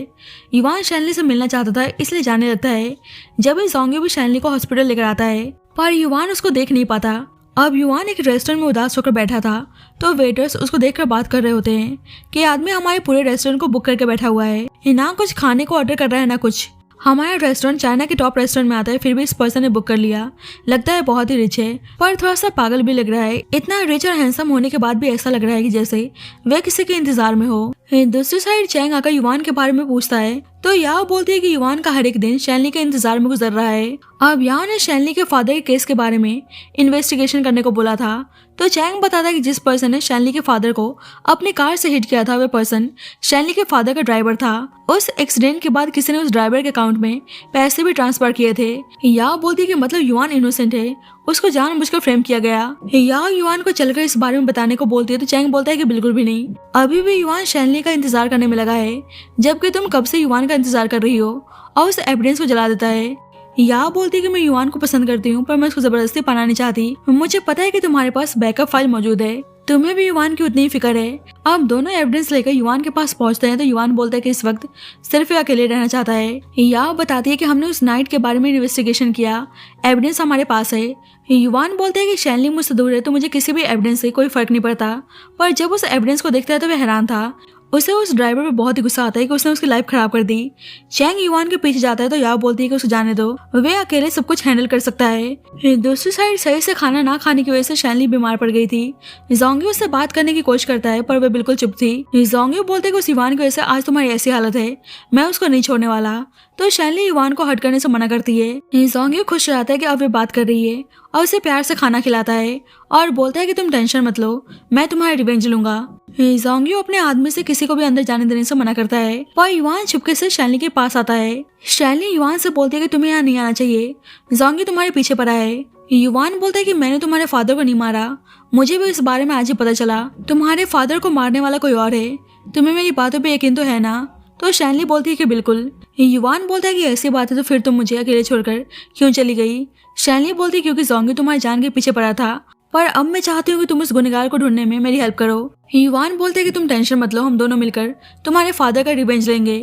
युवान शैनली से मिलना चाहता था, इसलिए जाने लगता है। जब जोंग्यो भी शैनली को हॉस्पिटल लेकर आता है, पर युवान उसको देख नहीं पाता अब युवान एक रेस्टोरेंट में उदास होकर बैठा था तो वेटर्स उसको देखकर बात कर रहे होते हैं कि आदमी हमारे पूरे रेस्टोरेंट को बुक करके बैठा हुआ है, ना कुछ खाने को ऑर्डर कर रहा है ना कुछ। हमारा रेस्टोरेंट चाइना के टॉप रेस्टोरेंट में आता है, फिर भी इस पर्सन ने बुक कर लिया। लगता है बहुत ही रिच है, पर थोड़ा सा पागल भी लग रहा है। इतना रिच और हैंडसम होने के बाद भी ऐसा लग रहा है कि जैसे वह किसी के इंतजार में हो। दूसरी साइड चैंग आकर युवान के बारे में पूछता है तो याओ बोलती है कि युवान का हर एक दिन शैनली के इंतजार में गुजर रहा है। अब याओ ने शैनली के फादर के केस के बारे में इन्वेस्टिगेशन करने को बोला था तो चैंग बताता है कि जिस पर्सन ने शैनली के फादर को अपनी कार से हिट किया था वह पर्सन शैनली के फादर का ड्राइवर था। उस एक्सीडेंट के बाद किसी ने उस ड्राइवर के अकाउंट में पैसे भी ट्रांसफर किए थे। याओ बोलती है कि मतलब युवान इनोसेंट है, उसको जानबूझकर फ्रेम किया गया। याओ युवान को चलकर इस बारे में बताने को बोलती है तो चैंग बोलता है कि बिल्कुल भी नहीं, अभी भी युवान शैनली का इंतजार करने में लगा है, जबकि तुम कब से युवान का इंतजार कर रही हो, और उस एविडेंस को जला देता है। याओ बोलती है कि मैं युवान को पसंद करती हूँ पर मैं उसको जबरदस्ती पाना नहीं चाहती। मुझे पता है कि तुम्हारे पास बैकअप फाइल मौजूद है, तुम्हें भी युवान की उतनी ही फिक्र है। अब दोनों एविडेंस लेकर युवान के पास पहुंचते हैं तो युवान बोलता है कि इस वक्त सिर्फ अकेले रहना चाहता है। याओ बताती है कि हमने उस नाइट के बारे में इन्वेस्टिगेशन किया, एविडेंस हमारे पास है। युवान बोलते हैं कि शैनली मुझसे दूर है तो मुझे किसी भी एविडेंस से कोई फर्क नहीं पड़ता, पर जब उस एविडेंस को देखता है तो वह हैरान था। उसे उस ड्राइवर पे बहुत ही गुस्सा आता है कि उसने उसकी लाइफ खराब कर दी। चैंग युवान के पीछे जाता है तो याओ बोलती है कि उसे जाने दो, वे अकेले सब कुछ हैंडल कर सकता है। दूसरी साइड सही से खाना ना खाने की वजह से शैनली बीमार पड़ गई थी। जोंग्यो उससे बात करने की कोशिश करता है पर वह बिल्कुल चुप थी। जोंग्यो बोलते है कि उस युवान की वजह से आज तुम्हारी ऐसी हालत है, मैं उसको नहीं छोड़ने वाला। तो शैनली युवान को हट करने से मना करती है। जोंग्यो खुश रहता है कि अब वे बात कर रही है और उसे प्यार से खाना खिलाता है और बोलता है कि तुम टेंशन मत लो, मैं तुम्हारी रिवेंज लूंगा। जोंग्यो अपने आदमी से किसी को भी अंदर जाने देने से मना करता है पर युवान चुपके से शैनली के पास आता है। शैनली युवान से बोलती है कि तुम्हें यहाँ नहीं आना चाहिए, जोंग्यो तुम्हारे पीछे पड़ा है। युवान बोलता है कि मैंने तुम्हारे फादर को नहीं मारा, मुझे भी इस बारे में आज ही पता चला, तुम्हारे फादर को मारने वाला कोई और है, तुम्हें मेरी बातों पे यकीन तो है ना? तो शैनली बोलती है कि बिल्कुल। युवान बोलता है कि ऐसी बात है तो फिर तुम मुझे अकेले छोड़कर क्यों चली गई? शैनली बोलती है क्योंकि जोंग्यो तुम्हारी जान के पीछे पड़ा था, पर अब मैं चाहती हूँ कि तुम उस गुनहगार को ढूंढने में मेरी हेल्प करो। युवान बोलते हैं कि तुम टेंशन मत लो, हम दोनों मिलकर तुम्हारे फादर का रिवेंज लेंगे।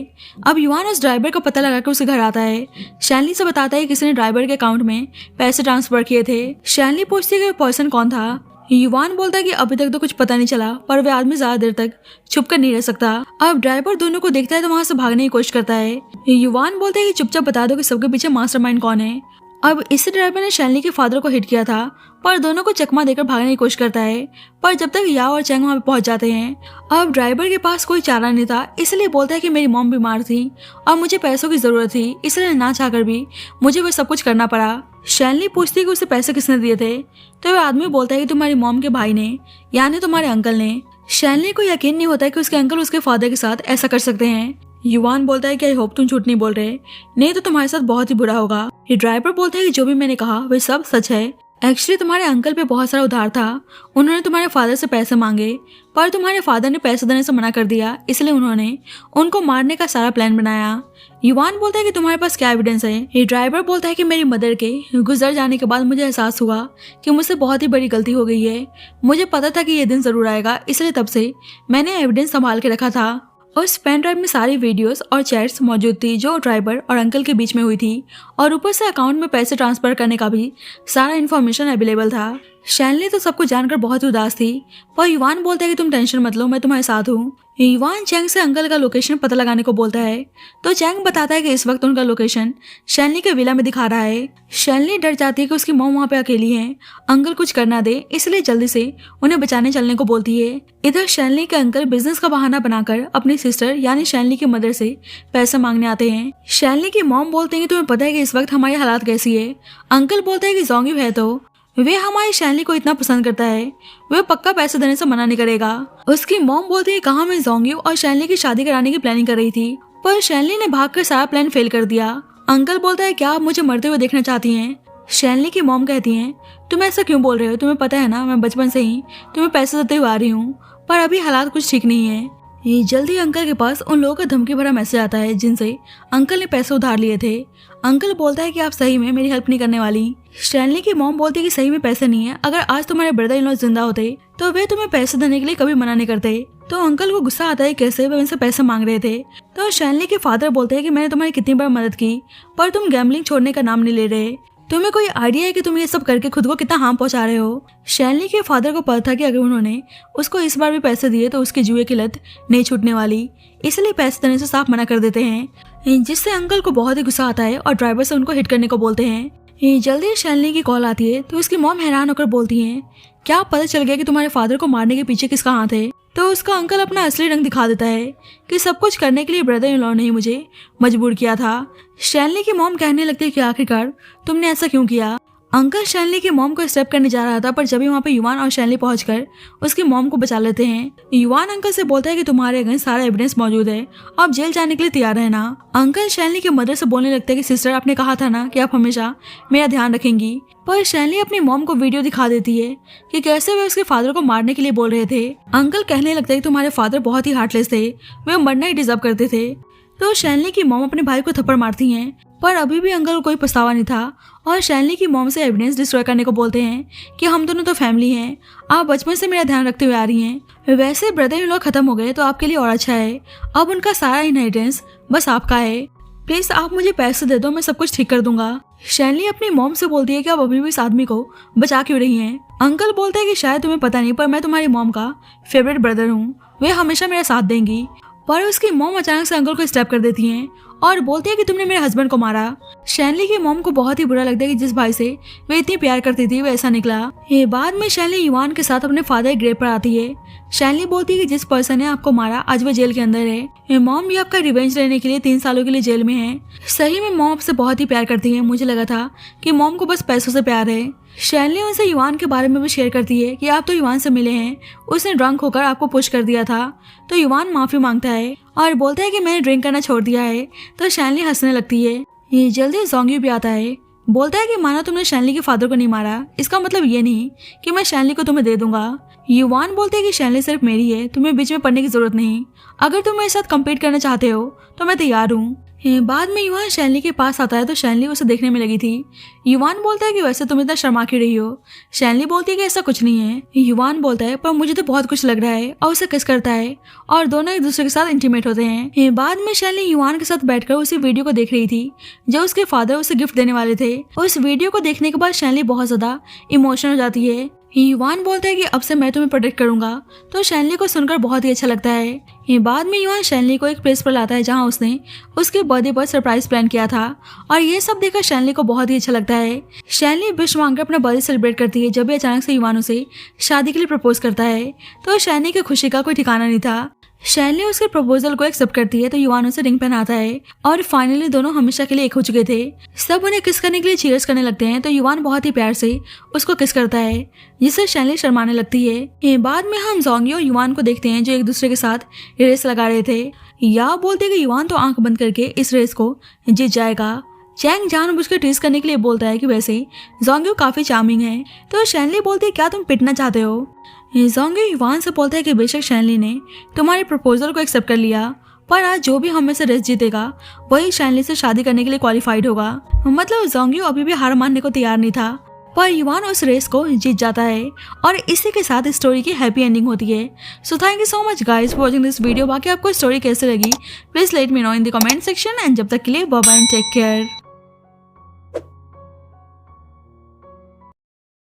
अब युवान उस ड्राइवर का पता लगाकर उसके घर आता है। शैनली से बताता है कि किसी ने ड्राइवर के अकाउंट में पैसे ट्रांसफर किए थे। शैनली पूछती है कि पर्सन कौन था। युवान बोलता है कि अभी तक तो कुछ पता नहीं चला, पर वह आदमी ज्यादा देर तक छुप कर नहीं रह सकता। अब ड्राइवर दोनों को देखता है तो वहां से भागने की कोशिश करता है। युवान बोलता है कि चुपचाप बता दो कि सबके पीछे मास्टरमाइंड कौन है। अब इसी ड्राइवर ने शैनली के फादर को हिट किया था, पर दोनों को चकमा देकर भागने की कोशिश करता है, पर जब तक याओ और चैंग वहां पहुंच जाते हैं। अब ड्राइवर के पास कोई चारा नहीं था, इसलिए बोलता है कि मेरी मॉम बीमार थी और मुझे पैसों की जरूरत थी, इसलिए ना चाहकर भी मुझे वह सब कुछ करना पड़ा। शैनली पूछती है कि उसे पैसे किसने दिए थे, तो वह आदमी बोलता है कि तुम्हारी मॉम के भाई ने, यानी तुम्हारे अंकल ने। शैनली को यकीन नहीं होता है कि उसके अंकल उसके फादर के साथ ऐसा कर सकते हैं। युवान बोलता है कि आई होप तुम झूठ नहीं बोल रहे, नहीं तो तुम्हारे साथ बहुत ही बुरा होगा। ये ड्राइवर बोलता है कि जो भी मैंने कहा वह सब सच है। एक्चुअली तुम्हारे अंकल पे बहुत सारा उधार था, उन्होंने तुम्हारे फादर से पैसे मांगे, पर तुम्हारे फादर ने पैसे देने से मना कर दिया, इसलिए उन्होंने उनको मारने का सारा प्लान बनाया। युवान बोलता है कि तुम्हारे पास क्या एविडेंस है। ये ड्राइवर बोलता है कि मेरी मदर के गुजर जाने के बाद मुझे एहसास हुआ कि मुझसे बहुत ही बड़ी गलती हो गई है। मुझे पता था कि ये दिन जरूर आएगा, इसलिए तब से मैंने एविडेंस संभाल के रखा था। उस पेन ड्राइव में सारी वीडियोस और चैट्स मौजूद थी जो ड्राइवर और अंकल के बीच में हुई थी, और ऊपर से अकाउंट में पैसे ट्रांसफर करने का भी सारा इन्फॉर्मेशन अवेलेबल था। शैनली तो सबको जानकर बहुत ही उदास थी, पर युवान बोलता है कि तुम टेंशन मत लो, मैं तुम्हारे साथ हूँ। युवान चैंग से अंकल का लोकेशन पता लगाने को बोलता है, तो चैंग बताता है कि इस वक्त उनका लोकेशन शैनली के विला में दिखा रहा है। शैनली डर जाती है कि उसकी मॉम वहाँ पे अकेली है, अंकल कुछ करना दे, इसलिए जल्दी से उन्हें बचाने चलने को बोलती है। इधर शैनली के अंकल बिजनेस का बहाना बनाकर अपनी सिस्टर यानी शैनली की मदर से पैसे मांगने आते हैं। शैनली की मॉम बोलते हैं कि तुम्हें पता है कि इस वक्त हमारी हालात कैसी है। अंकल बोलते हैं कि जोंग्यो है तो वे हमारी शैनली को इतना पसंद करता है, वह पक्का पैसे देने से मना नहीं करेगा। उसकी मॉम बोलती है कहाँ मैं जोंग्यो और शैनली की शादी कराने की प्लानिंग कर रही थी, पर शैनली ने भागकर सारा प्लान फेल कर दिया। अंकल बोलता है क्या आप मुझे मरते हुए देखना चाहती हैं? शैनली की मॉम कहती हैं तुम ऐसा क्यों बोल रहे हो, तुम्हें पता है ना मैं बचपन से ही तुम्हें पैसे देते हुए आ रही हूँ, पर अभी हालात कुछ ठीक नहीं है। ये जल्दी अंकल के पास उन लोगों का धमकी भरा मैसेज आता है जिनसे अंकल ने पैसे उधार लिए थे। अंकल बोलता है कि आप सही में मेरी हेल्प नहीं करने वाली। शैनली की मॉम बोलती है कि सही में पैसे नहीं है, अगर आज तुम्हारे ब्रदर इन लॉ जिंदा होते तो वे तुम्हें पैसे देने के लिए कभी मना नहीं करते। तो अंकल को गुस्सा आता है कैसे वे उनसे पैसे मांग रहे थे। तो शैनली के फादर बोलते हैं कि मैंने तुम्हारी कितनी बार मदद की, पर तुम गैम्बलिंग छोड़ने का नाम नहीं ले रहे। तुम्हें कोई आइडिया है कि तुम ये सब करके खुद को कितना हार्म पहुंचा रहे हो? शैनली के फादर को पता था कि अगर उन्होंने उसको इस बार भी पैसे दिए तो उसकी जुए की लत नहीं छूटने वाली, इसलिए पैसे देने से साफ मना कर देते हैं, जिससे अंकल को बहुत ही गुस्सा आता है और ड्राइवर से उनको हिट करने को बोलते हैं। जल्दी शैनली की कॉल आती है तो उसकी मॉम हैरान होकर बोलती है, क्या पता चल गया कि तुम्हारे फादर को मारने के पीछे किसका हाथ है? तो उसका अंकल अपना असली रंग दिखा देता है कि सब कुछ करने के लिए ब्रदर इन लॉ ने ही मुझे मजबूर किया था। शैनली की मॉम कहने लगती है कि आखिरकार तुमने ऐसा क्यों किया? अंकल शैनली की मॉम को स्टेप करने जा रहा था, पर जब वहाँ पे युवान और शैनली पहुंचकर उसकी मॉम को बचा लेते हैं। युवान अंकल से बोलता है कि तुम्हारे अगेंस्ट सारा एविडेंस मौजूद है, अब जेल जाने के लिए तैयार रहना। अंकल शैनली की मदर से बोलने लगता है कि सिस्टर, आपने कहा था ना कि आप हमेशा मेरा ध्यान रखेंगी। पर शैनली अपनी मॉम को वीडियो दिखा देती है कि कैसे वे उसके फादर को मारने के लिए बोल रहे थे। अंकल कहने लगता है कि तुम्हारे फादर बहुत ही हार्टलेस थे, वे मरना ही डिजर्व करते थे। तो शैनली की मॉम अपने भाई को थप्पड़ मारती हैं, पर अभी भी अंकल को कोई पछतावा नहीं था और शैनली की मॉम से एविडेंस डिस्ट्रॉय करने को बोलते हैं कि हम दोनों तो फैमिली हैं, आप बचपन से मेरा ध्यान रखते हुए आ रही हैं। वैसे ब्रदर इन लॉ खत्म हो गए तो आपके लिए और अच्छा है, अब उनका सारा इनहेरिटेंस बस आपका है, प्लीज आप मुझे पैसे दे दो, मैं सब कुछ ठीक कर दूंगा। शैनली अपनी मॉम से बोलती है कि आप अभी भी इस आदमी को बचा क्यों रही हैं? अंकल बोलते हैं कि शायद तुम्हें पता नहीं, पर मैं तुम्हारी मॉम का फेवरेट ब्रदर हूँ, वे हमेशा मेरा साथ देंगी। पर उसकी मॉम अचानक से अंकल को स्टैप कर देती हैं और बोलती है कि तुमने मेरे हस्बैंड को मारा। शैनली की मॉम को बहुत ही बुरा लगता है कि जिस भाई से वे इतनी प्यार करती थी वो ऐसा निकला। ये बाद में शैनली युवान के साथ अपने फादर ग्रेव पर आती है। शैनली बोलती है कि जिस पर्सन ने आपको मारा आज वो जेल के अंदर है, मॉम भी आपका रिवेंज लेने के लिए 3 सालों के लिए जेल में है। सही में मॉम आपसे बहुत ही प्यार करती है, मुझे लगा था कि मॉम को बस पैसों से प्यार है। शैनली उनसे युवान के बारे में भी शेयर करती है कि आप तो युवान से मिले हैं, उसने ड्रंक होकर आपको पुश कर दिया था। तो युवान माफी मांगता है और बोलता है कि मैंने ड्रिंक करना छोड़ दिया है। तो शैनली हंसने लगती है। ये जल्दी जोंग्यू भी आता है, बोलता है कि माना तुमने शैनली के फादर को नहीं मारा, इसका मतलब ये नहीं कि मैं शैनली को तुम्हें दे दूंगा। युवान बोलते हैं कि शैनली सिर्फ मेरी है, तुम्हें बीच में पड़ने की जरूरत नहीं, अगर तुम मेरे साथ कम्पीट करना चाहते हो तो मैं तैयार हूँ। बाद में युवान शैनली के पास आता है तो शैनली उसे देखने में लगी थी। युवान बोलता है कि वैसे तुम इतना शर्मा क्यों रही हो? शैनली बोलती है कि ऐसा कुछ नहीं है। युवान बोलता है पर मुझे तो बहुत कुछ लग रहा है, और उसे किस करता है और दोनों एक दूसरे के साथ इंटीमेट होते हैं। बाद में शैनली युवान के साथ बैठकर उसी वीडियो को देख रही थी जो उसके फादर उसे गिफ्ट देने वाले थे। उस वीडियो को देखने के बाद शैनली बहुत ज्यादा इमोशनल हो जाती है। युवान बोलता है कि अब से मैं तुम्हें प्रोटेक्ट करूंगा, तो शैनली को सुनकर बहुत ही अच्छा लगता है। बाद में युवान शैनली को एक प्लेस पर लाता है जहां उसने उसके बर्थडे पर सरप्राइज प्लान किया था, और ये सब देखकर शैनली को बहुत ही अच्छा लगता है। शैनली विश मांगकर अपना बर्थडे सेलिब्रेट करती है। जब भी अचानक से युवान उसे शादी के लिए प्रपोज करता है तो शैनली की खुशी का कोई ठिकाना नहीं था। शैनली उसके प्रपोजल को एक्सेप्ट करती है तो युवान उसे रिंग पहनाता है और फाइनली दोनों हमेशा के लिए एक हो चुके थे। सब उन्हें किस करने के लिए चीयर्स करने लगते हैं तो युवान बहुत ही प्यार से उसको किस करता है, जिससे शैनली शर्माने लगती है। बाद में हम जोंग्यू और युवान को देखते हैं जो एक दूसरे के साथ रेस लगा रहे थे। या बोलते हैं कि युवान तो आंख बंद करके इस रेस को जीत जाएगा। चैंग जानबूझकर टीज करने के लिए बोलता है कि वैसे जोंग्यू काफी चार्मिंग है। तो शैनली बोलती है क्या तुम पिटना चाहते हो? जोंग्यू युवान से बोलता है कि बेशक शैनली ने तुम्हारे प्रपोजल को एक्सेप्ट कर लिया, पर आज जो भी हमें से रेस जीतेगा वही शैनली से शादी करने के लिए क्वालिफाइड होगा। मतलब जोंग्यू अभी भी हार मानने को तैयार नहीं था, पर युवान उस रेस को जीत जाता है और इसी के साथ स्टोरी की हैप्पी एंडिंग होती है। So thank you so much guys for watching this video. बाकी आपको स्टोरी कैसे लगी please let me know in the comment section and जब तक के लिए bye bye and take care.